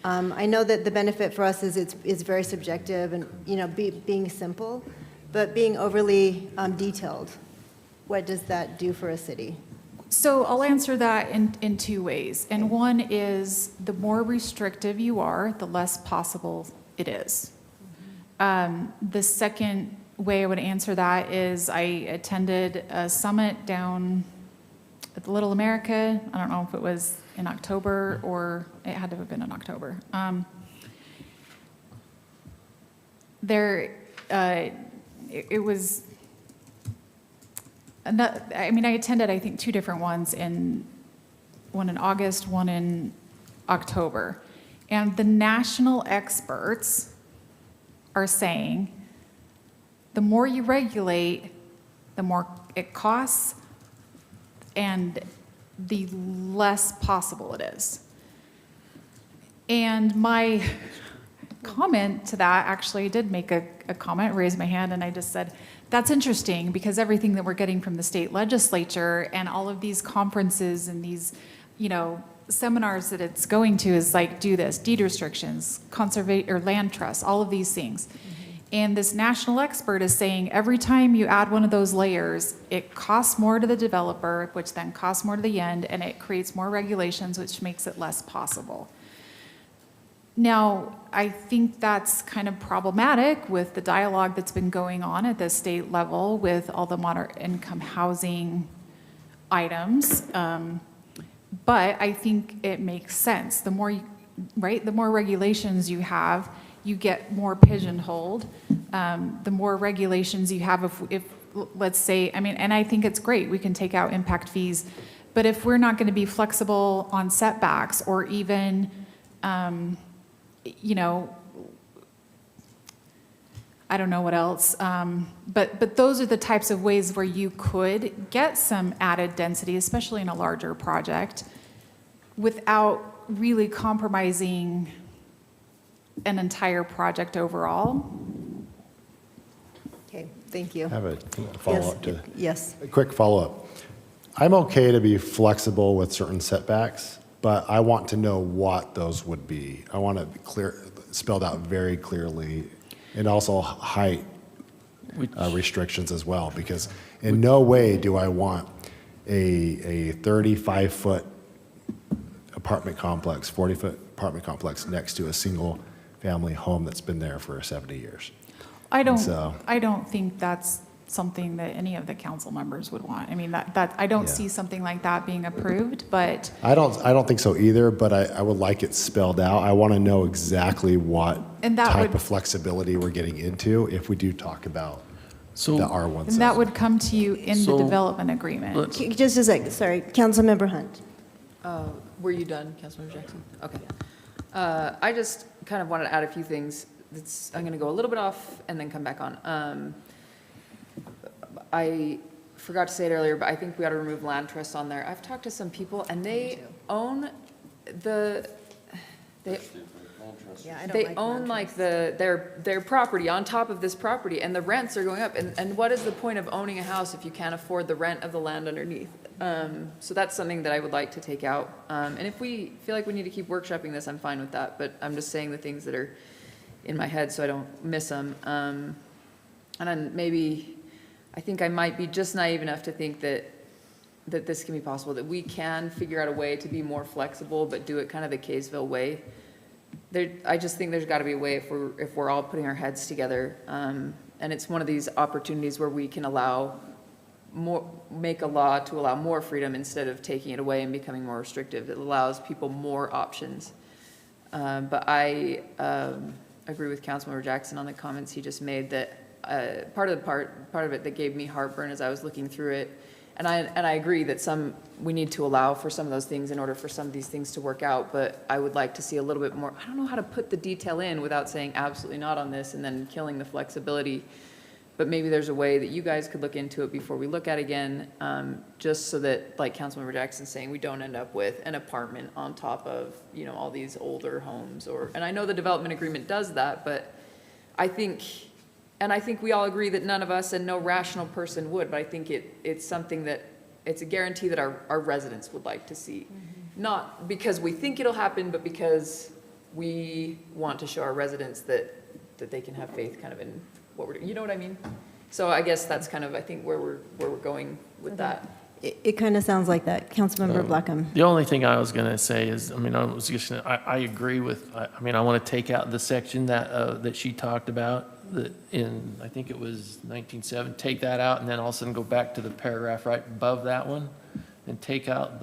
I know that the benefit for us is it's very subjective and, you know, being simple, but being overly detailed, what does that do for a city? So I'll answer that in two ways. And one is the more restrictive you are, the less possible it is. The second way I would answer that is I attended a summit down at Little America. I don't know if it was in October or it had to have been in October. It was, I mean, I attended, I think, two different ones, one in August, one in October. And the national experts are saying the more you regulate, the more it costs and the less possible it is. And my comment to that, actually, I did make a comment, raise my hand, and I just said, that's interesting because everything that we're getting from the state legislature and all of these conferences and these, you know, seminars that it's going to is like, do this, deed restrictions, or land trusts, all of these things. And this national expert is saying every time you add one of those layers, it costs more to the developer, which then costs more to the end, and it creates more regulations, which makes it less possible. Now, I think that's kind of problematic with the dialogue that's been going on at the state level with all the moderate income housing items. But I think it makes sense. The more, the more regulations you have, you get more pigeonholed. The more regulations you have, if let's say, I mean, and I think it's great, we can take out impact fees, but if we're not going to be flexible on setbacks or even, you know, I don't know what else, but those are the types of ways where you could get some added density, especially in a larger project, without really compromising an entire project overall. Okay, thank you. I have a follow-up Yes. a quick follow-up. I'm okay to be flexible with certain setbacks, but I want to know what those would be. I want to be spelled out very clearly, and also height restrictions as well, because in no way do I want a 35-foot apartment complex, 40-foot apartment complex next to a single family home that's been there for 70 years. I don't think that's something that any of the council members would want. I mean, I don't Yeah. see something like that being approved, but I don't think so either, but I would like it spelled out. I want to know exactly what And that type would- of flexibility we're getting into if we do talk about So- the R1 and that would come to you in the So- development agreement. Just a second, sorry. Councilmember Hunt. Were you done, Councilmember Jackson? Okay. I just kind of wanted to add a few things. I'm going to go a little bit off and then come back on. I forgot to say it earlier, but I think we ought to remove land trusts on there. I've talked to some people, and they own the, Yeah, I don't they like own land like their property on top of this property, and the rents are going up. And what is the point of owning a house if you can't afford the rent of the land underneath? So that's something that I would like to take out. And if we feel like we need to keep workshopping this, I'm fine with that, but I'm just saying the things that are in my head so I don't miss them. And then maybe, I think I might be just naive enough to think that this can be possible, that we can figure out a way to be more flexible, but do it kind of the Kaysville way. I just think there's got to be a way if we're all putting our heads together. And it's one of these opportunities where we can make a law to allow more freedom instead of taking it away and becoming more restrictive. It allows people more options. But I agree with Councilmember Jackson on the comments he just made that part of it that gave me heartburn as I was looking through it. And I agree that we need to allow for some of those things in order for some of these things to work out, but I would like to see a little bit more. I don't know how to put the detail in without saying absolutely not on this and then killing the flexibility. But maybe there's a way that you guys could look into it before we look at it again, just so that, like Councilmember Jackson's saying, we don't end up with an apartment on top of, all these older homes and I know the development agreement does that, but I think we all agree that none of us and no rational person would, but I think it's something that, it's a guarantee that our residents would like to see. Mm-hmm. Not because we think it'll happen, but because we want to show our residents that they can have faith kind of in what we're doing. You know what I mean? So I guess that's kind of, I think, where we're going with that. It kind of sounds like that. Councilmember Blackham. The only thing I was going to say is, I agree with, I want to take out the section that she talked about, that I think it was 1970, take that out, and then all of a sudden go back to the paragraph right above that one, and take out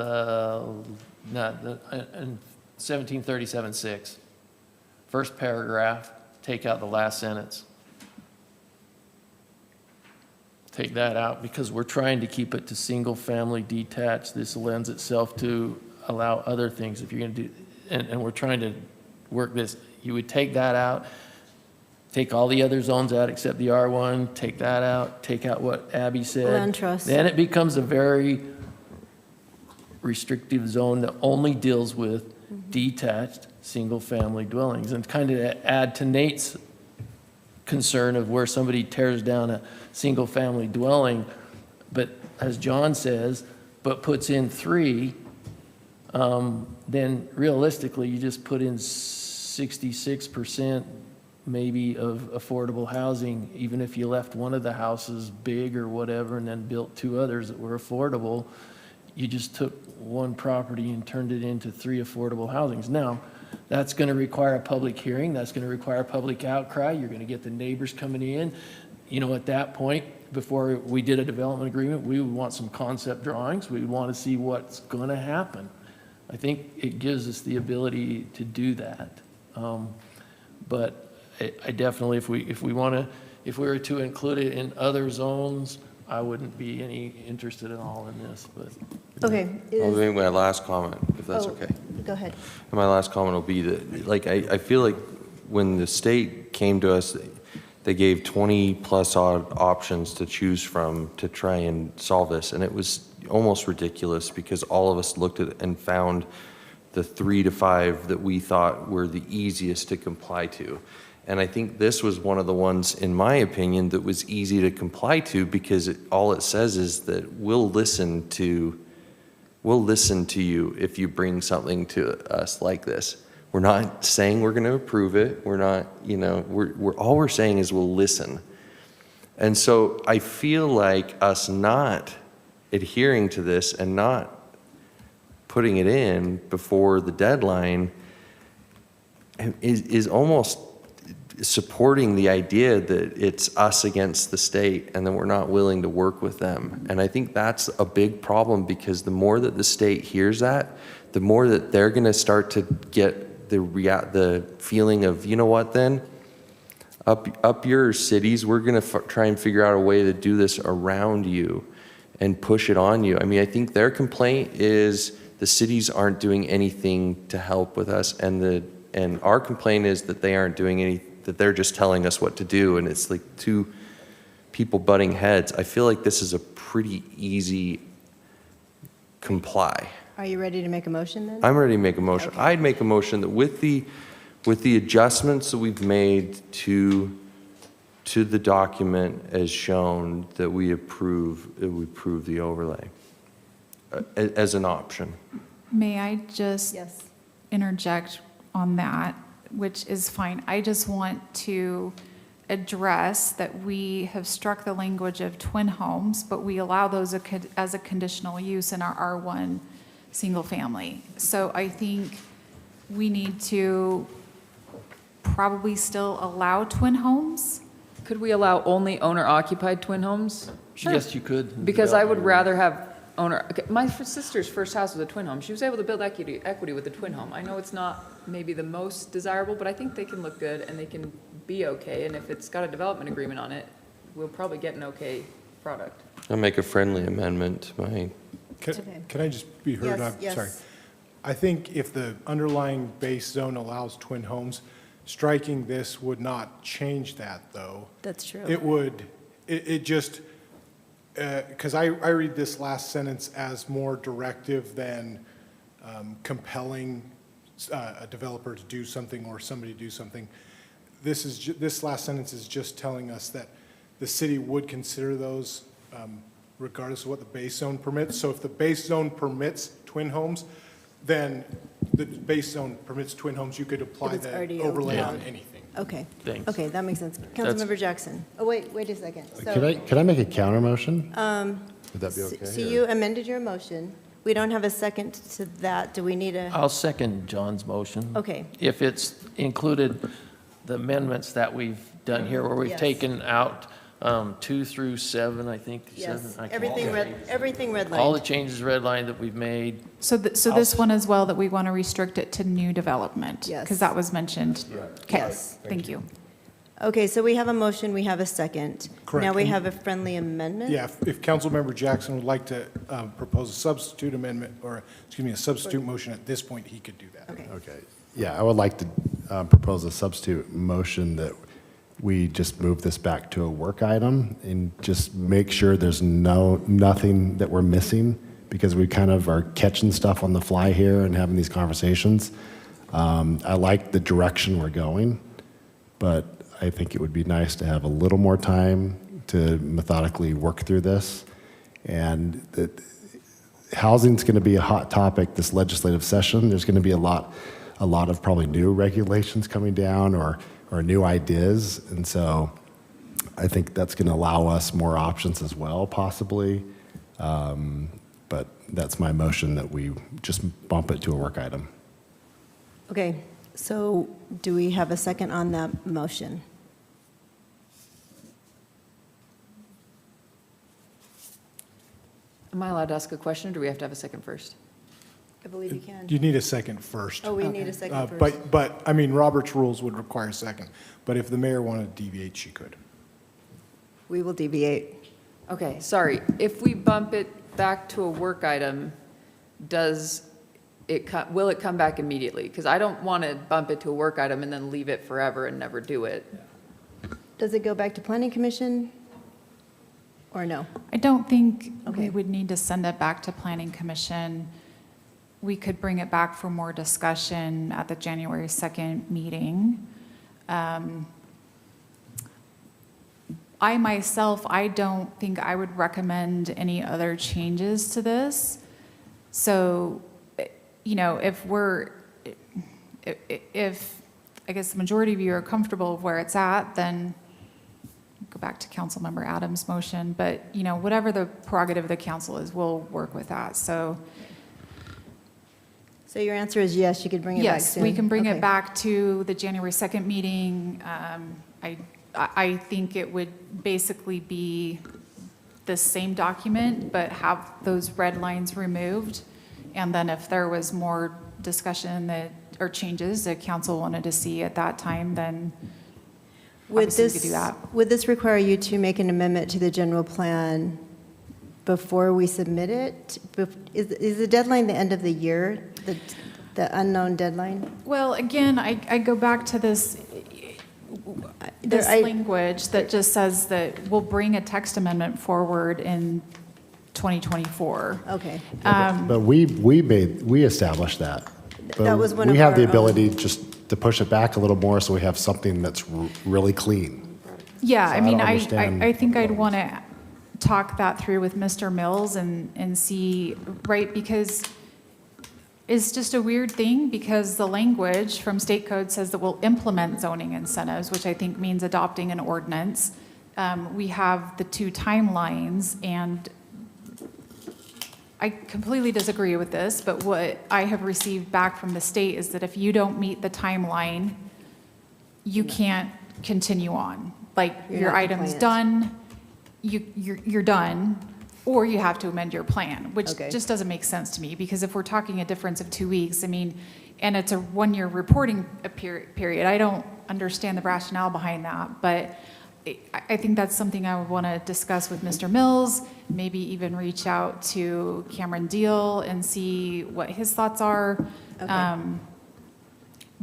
in 1737-6. First paragraph, take out the last sentence. Take that out because we're trying to keep it to single-family detached. This lends itself to allow other things if you're going to do, and we're trying to work this. You would take that out, take all the other zones out except the R1, take that out, take out what Abby said. Land trust. Then it becomes a very restrictive zone that only deals with detached, single-family dwellings, and kind of add to Nate's concern of where somebody tears down a single-family dwelling, but as John says, but puts in 3, then realistically, you just put in 66% maybe of affordable housing, even if you left one of the houses big or whatever and then built 2 others that were affordable. You just took one property and turned it into 3 affordable housings. Now, that's going to require a public hearing. That's going to require a public outcry. You're going to get the neighbors coming in. At that point, before we did a development agreement, we would want some concept drawings. We would want to see what's going to happen. I think it gives us the ability to do that. But I definitely, if we were to include it in other zones, I wouldn't be any interested at all in this, but. Okay. I'll make my last comment, if that's okay. Go ahead. And my last comment will be that, I feel like when the state came to us, they gave 20-plus odd options to choose from to try and solve this, and it was almost ridiculous because all of us looked at it and found the 3 to 5 that we thought were the easiest to comply to. And I think this was one of the ones, in my opinion, that was easy to comply to because all it says is that we'll listen to you if you bring something to us like this. We're not saying we're going to approve it. We're not, all we're saying is we'll listen. And so I feel like us not adhering to this and not putting it in before the deadline is almost supporting the idea that it's us against the state and that we're not willing to work with them. And I think that's a big problem, because the more that the state hears that, the more that they're going to start to get the feeling of, you know what, then up your cities, we're going to try and figure out a way to do this around you and push it on you. I mean, I think their complaint is the cities aren't doing anything to help with us, and our complaint is that they aren't doing anything, that they're just telling us what to do, and it's like two people butting heads. I feel like this is a pretty easy comply. Are you ready to make a motion then? I'm ready to make a motion. Okay. I'd make a motion that with the adjustments that we've made to the document as shown, that we approve the overlay as an option. May I just Yes. interject on that, which is fine. I just want to address that we have struck the language of twin homes, but we allow those as a conditional use in our R1 single family. So I think we need to probably still allow twin homes. Could we allow only owner-occupied twin homes? Yes, you could. Because I would rather have owner, okay, my sister's first house was a twin home. She was able to build equity with a twin home. I know it's not maybe the most desirable, but I think they can look good and they can be okay. And if it's got a development agreement on it, we'll probably get an okay product. I'll make a friendly amendment to my. Can I just be heard? Yes, I'm yes. sorry. I think if the underlying base zone allows twin homes, striking this would not change that, though. That's true. It would, it just, because I read this last sentence as more directive than compelling a developer to do something or somebody to do something. This last sentence is just telling us that the city would consider those regardless of what the base zone permits. So if the base zone permits twin homes, then the base zone permits twin homes, you could apply If it's the already overlay allowed. on anything. Okay. Thanks. Okay, that makes sense. Councilmember Jackson. Oh, wait a second. Could I make a counter motion? Would that be okay? So you amended your motion. We don't have a second to that. Do we need a? I'll second John's motion. Okay. If it's included the amendments that we've done here, where we've Yes. taken out 2 through 7, I think. Yes, 7, I can't everything remember. everything redlined. All the changes redlined that we've made. So this one as well, that we want to restrict it to new development? Yes. Because that was mentioned. Okay, Yes. thank you. Okay, so we have a motion, we have a second. Correct. Now we And- have a friendly amendment? Yeah, if Councilmember Jackson would like to propose a substitute amendment, or, excuse me, a substitute motion at this point, he could do that. Okay. Okay. Yeah, I would like to propose a substitute motion that we just move this back to a work item and just make sure there's nothing that we're missing, because we kind of are catching stuff on the fly here and having these conversations. I like the direction we're going, but I think it would be nice to have a little more time to methodically work through this. And that housing's going to be a hot topic this legislative session. There's going to be a lot of probably new regulations coming down or new ideas. And so I think that's going to allow us more options as well, possibly. But that's my motion, that we just bump it to a work item. Okay, so do we have a second on that motion? Am I allowed to ask a question, or do we have to have a second first? I believe you can. You need a second first. Oh, we need a second first. But, I mean, Robert's rules would require a second, but if the mayor wanted to deviate, she could. We will deviate. Okay, sorry. If we bump it back to a work item, will it come back immediately? Because I don't want to bump it to a work item and then leave it forever and never do it. Does it go back to planning commission or no? I don't think Okay. we would need to send it back to planning commission. We could bring it back for more discussion at the January 2nd meeting. I myself, I don't think I would recommend any other changes to this. So, if I guess the majority of you are comfortable with where it's at, then go back to Councilmember Adams' motion. But, whatever the prerogative of the council is, we'll work with that. So So your answer is yes, you could bring it back Yes, soon? we can bring Okay. it back to the January 2nd meeting. I think it would basically be the same document, but have those red lines removed. And then if there was more discussion or changes that council wanted to see at that time, then Would obviously we this, could do that. would this require you to make an amendment to the general plan before we submit it? Is the deadline the end of the year, the unknown deadline? Well, again, I go back to this language that just says that we'll bring a text amendment forward in 2024. Okay. But we established that. But That was one we of have the our ability just to push it back a little more so we have something that's really clean. Yeah, So I I mean, don't understand. I think I'd want to talk that through with Mr. Mills and see, right, because it's just a weird thing, because the language from state code says that we'll implement zoning incentives, which I think means adopting an ordinance. We have the two timelines, and I completely disagree with this, but what I have received back from the state is that if you don't meet the timeline, you can't continue on. Like, You're your not item's compliant. done, you're done, or you have to amend your plan, which Okay. just doesn't make sense to me, because if we're talking a difference of 2 weeks, I mean, and it's a one-year reporting period, I don't understand the rationale behind that, but I think that's something I would want to discuss with Mr. Mills, maybe even reach out to Cameron Deal and see what his thoughts are. Okay.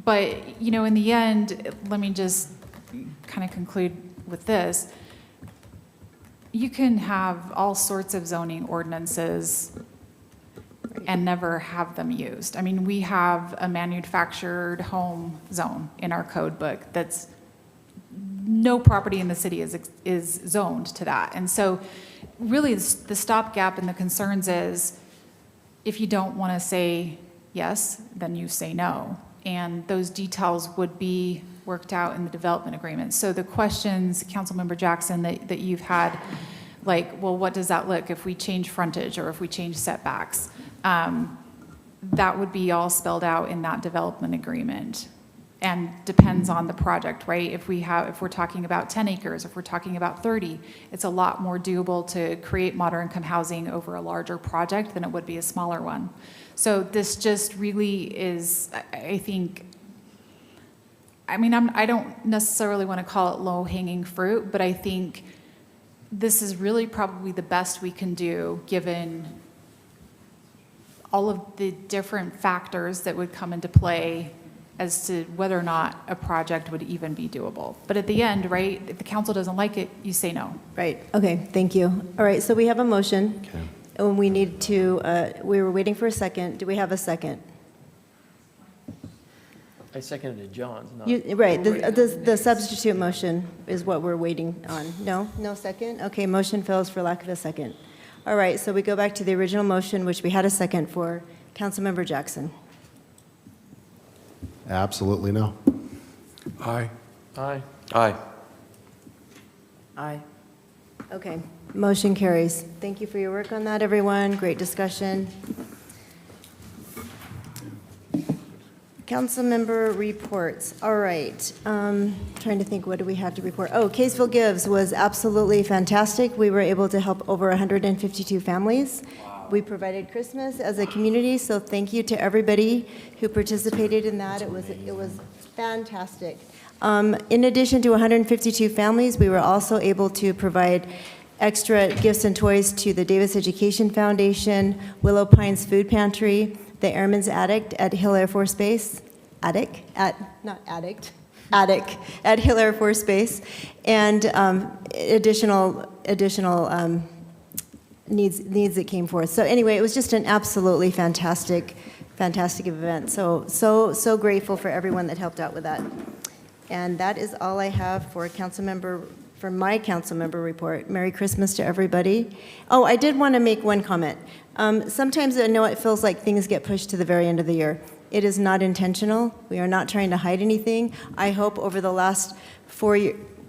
But, you know, in the end, let me just kind of conclude with this. You can have all sorts of zoning ordinances and never have them used. I mean, we have a manufactured home zone in our code book that's, no property in the city is zoned to that. And so really the stopgap and the concerns is, if you don't want to say yes, then you say no. And those details would be worked out in the development agreement. So the questions, Councilmember Jackson, that you've had, like, well, what does that look if we change frontage or if we change setbacks? That would be all spelled out in that development agreement, and depends on the project, right? If we're talking about 10 acres, if we're talking about 30, it's a lot more doable to create moderate income housing over a larger project than it would be a smaller one. So this just really is, I think, I mean, I don't necessarily want to call it low-hanging fruit, but I think this is really probably the best we can do, given all of the different factors that would come into play as to whether or not a project would even be doable. But at the end, right, if the council doesn't like it, you say no. Right, okay, thank you. All right, so we have a motion. Okay. And we need to, we were waiting for a second. Do we have a second? I seconded John's, not. Right, the substitute motion is what we're waiting on. No? No second? Okay, motion fails for lack of a second. All right, so we go back to the original motion, which we had a second for. Councilmember Jackson. Absolutely no. Aye. Aye. Aye. Aye. Okay, motion carries. Thank you for your work on that, everyone. Great discussion. Councilmember reports. All right. Trying to think, what do we have to report? Oh, Kaysville Gives was absolutely fantastic. We were able to help over 152 families. We provided Christmas as a community, so thank you to everybody who participated in that. It was fantastic. In addition to 152 families, we were also able to provide extra gifts and toys to the Davis Education Foundation, Willow Pines Food Pantry, the Airman's Attic at Hill Air Force Base, Attic at Hill Air Force Base, and additional needs that came forth. So anyway, it was just an absolutely fantastic event. So grateful for everyone that helped out with that. And that is all I have for my council member report. Merry Christmas to everybody. Oh, I did want to make one comment. Sometimes I know it feels like things get pushed to the very end of the year. It is not intentional. We are not trying to hide anything. I hope over the last 4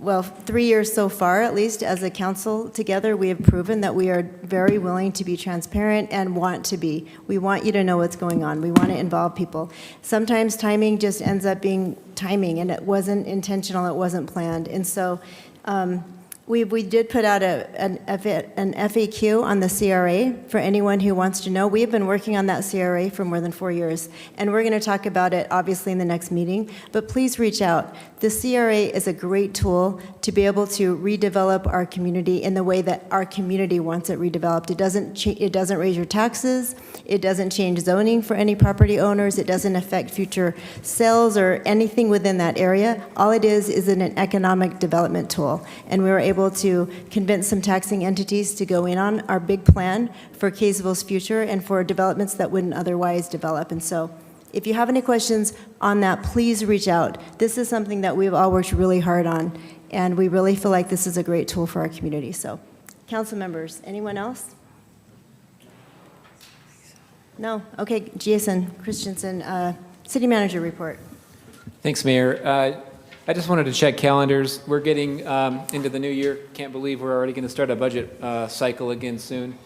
well, 3 years so far, at least, as a council together, we have proven that we are very willing to be transparent and want to be. We want you to know what's going on. We want to involve people. Sometimes timing just ends up being timing, and it wasn't intentional, it wasn't planned. And so we did put out an FAQ on the CRA for anyone who wants to know. We have been working on that CRA for more than 4 years, and we're going to talk about it, obviously, in the next meeting. But please reach out. The CRA is a great tool to be able to redevelop our community in the way that our community wants it redeveloped. It doesn't raise your taxes. It doesn't change zoning for any property owners. It doesn't affect future sales or anything within that area. All it is an economic development tool. And we were able to convince some taxing entities to go in on our big plan for Kaysville's future and for developments that wouldn't otherwise develop. And so if you have any questions on that, please reach out. This is something that we've all worked really hard on, and we really feel like this is a great tool for our community. So, council members, anyone else? No? Okay, Jason Christensen, city manager report. Thanks, Mayor. I just wanted to check calendars. We're getting into the new year. Can't believe we're already going to start a budget cycle again soon.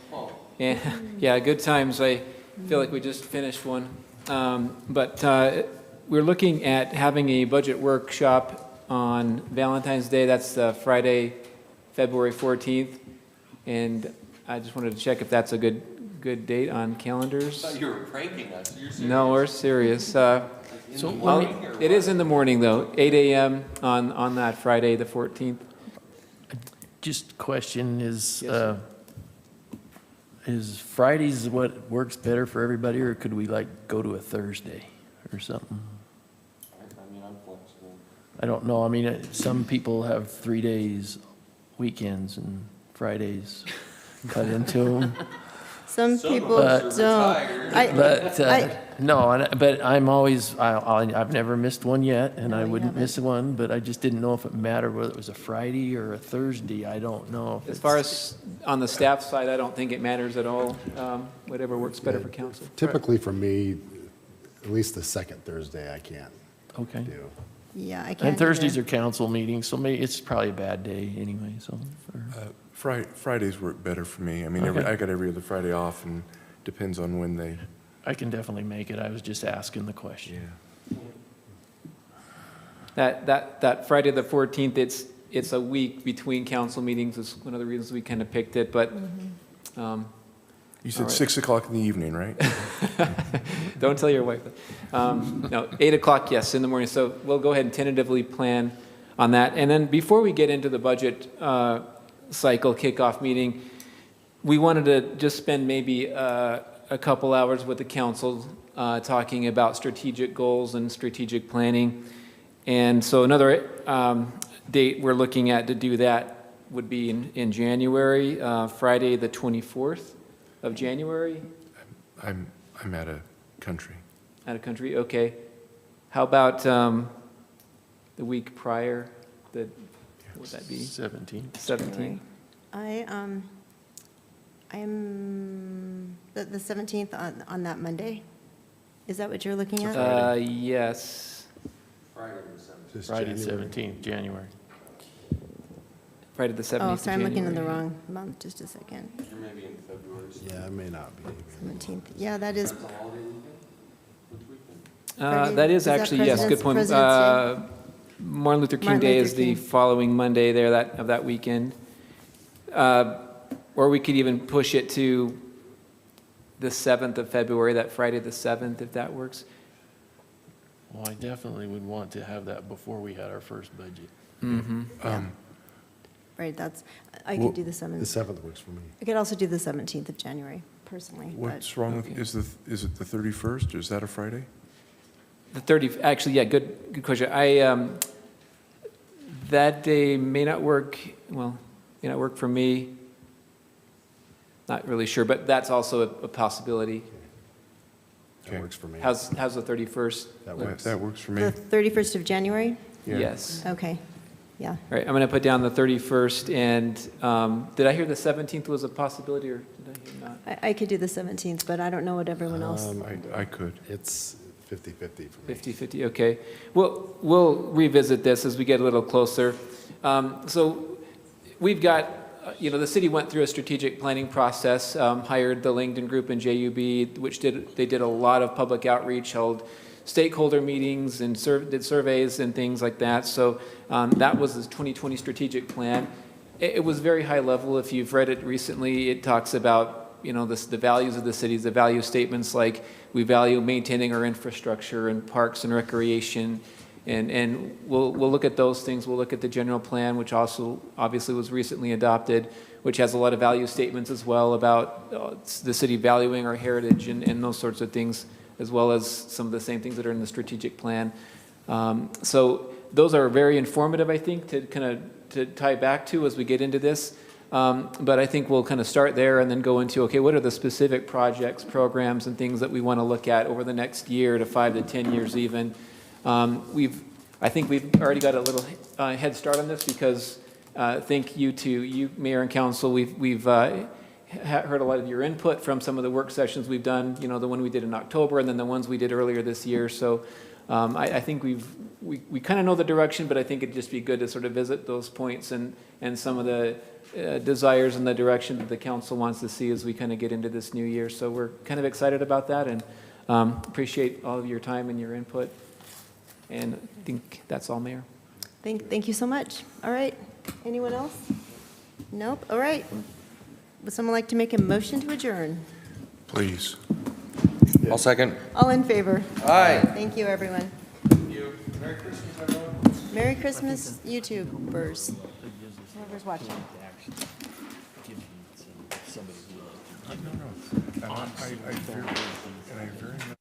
And yeah, good times. I feel like we just finished one. But we're looking at having a budget workshop on Valentine's Day. That's Friday, February 14th. And I just wanted to check if that's a good date on calendars. I thought you were pranking us. You're serious? No, we're serious. It is in the morning, though, 8 a.m. on that Friday, the 14th. Just question is Fridays what works better for everybody, or could we like go to a Thursday or something? I mean, I'm flexible. I don't know. I mean, some people have 3 days, weekends, and Fridays cut into them. Some people don't. No, but I'm always, I've never missed one yet, and I wouldn't miss one, but I just didn't know if it mattered whether it was a Friday or a Thursday. I don't know. As far as on the staff side, I don't think it matters at all. Whatever works better for council. Typically for me, at least the second Thursday I can't do. Yeah, I can't. And Thursdays are council meetings, so maybe it's probably a bad day anyway, so. Fridays work better for me. I mean, Okay. I got every other Friday off, and depends on when they. I can definitely make it. I was just asking the question. That Friday the 14th, it's a week between council meetings. Is one of the reasons we kind of picked it. But You said right. 6 o'clock in the evening, right? Don't tell your wife. No, 8 o'clock, yes, in the morning. So we'll go ahead and tentatively plan on that. And then before we get into the budget cycle kickoff meeting, we wanted to just spend maybe a couple hours with the council talking about strategic goals and strategic planning. And so another date we're looking at to do that would be in January, Friday the 24th of January. I'm out of country. Out of country, okay. How about the week prior? What would that be? 17th. 17th. I'm the 17th on that Monday. Is that what you're looking at? Yes. Friday the 17th, January. Friday the 17th. Oh, sorry, I'm looking in the January. wrong month. Just a second. You're maybe in February. Yeah, it may not be. 17th. Yeah, that is. That is actually, yes, good point. Martin Luther King Day is the following Monday there of that weekend. Or we could even push it to the 7th of February, that Friday the 7th, if that works. Well, I definitely would want to have that before we had our first budget. Mm-hmm. Right, I could do the 7th. The 7th works for me. I could also do the 17th of January, personally. What's wrong with, is it the 31st, or is that a Friday? The 30th, actually, yeah, good question. That day may not work, may not work for me. Not really sure, but that's also a possibility. That works for me. How's the 31st? That works for me. The 31st of January? Yeah. Yes. Okay, yeah. All right, I'm going to put down the 31st, and did I hear the 17th was a possibility, or did I hear not? I could do the 17th, but I don't know what everyone else. I could. It's 50-50 for me. 50-50, okay. We'll revisit this as we get a little closer. So we've got, the city went through a strategic planning process, hired the Langdon Group and JUB, which they did a lot of public outreach, held stakeholder meetings and did surveys and things like that. So that was the 2020 strategic plan. It was very high level. If you've read it recently, it talks about the values of the cities, the value statements like we value maintaining our infrastructure and parks and recreation. And we'll look at those things. We'll look at the general plan, which also obviously was recently adopted, which has a lot of value statements as well about the city valuing our heritage and those sorts of things, as well as some of the same things that are in the strategic plan. So those are very informative, I think, to tie back to as we get into this. But I think we'll kind of start there and then go into, okay, what are the specific projects, programs, and things that we want to look at over the next year to 5 to 10 years even. I think we've already got a little head start on this because thank you to you, Mayor and Council. We've heard a lot of your input from some of the work sessions we've done, the one we did in October and then the ones we did earlier this year. So I think we kind of know the direction, but I think it'd just be good to sort of visit those points and some of the desires and the direction that the council wants to see as we kind of get into this new year. So we're kind of excited about that and appreciate all of your time and your input. And I think that's all, Mayor. Thank you so much. All right. Anyone else? Nope. All right. Would someone like to make a motion to adjourn? Please. I'll second. All in favor? Aye. Thank you, everyone. Thank you. Merry Christmas, everyone. Merry Christmas, YouTubers. Whoever's watching. I very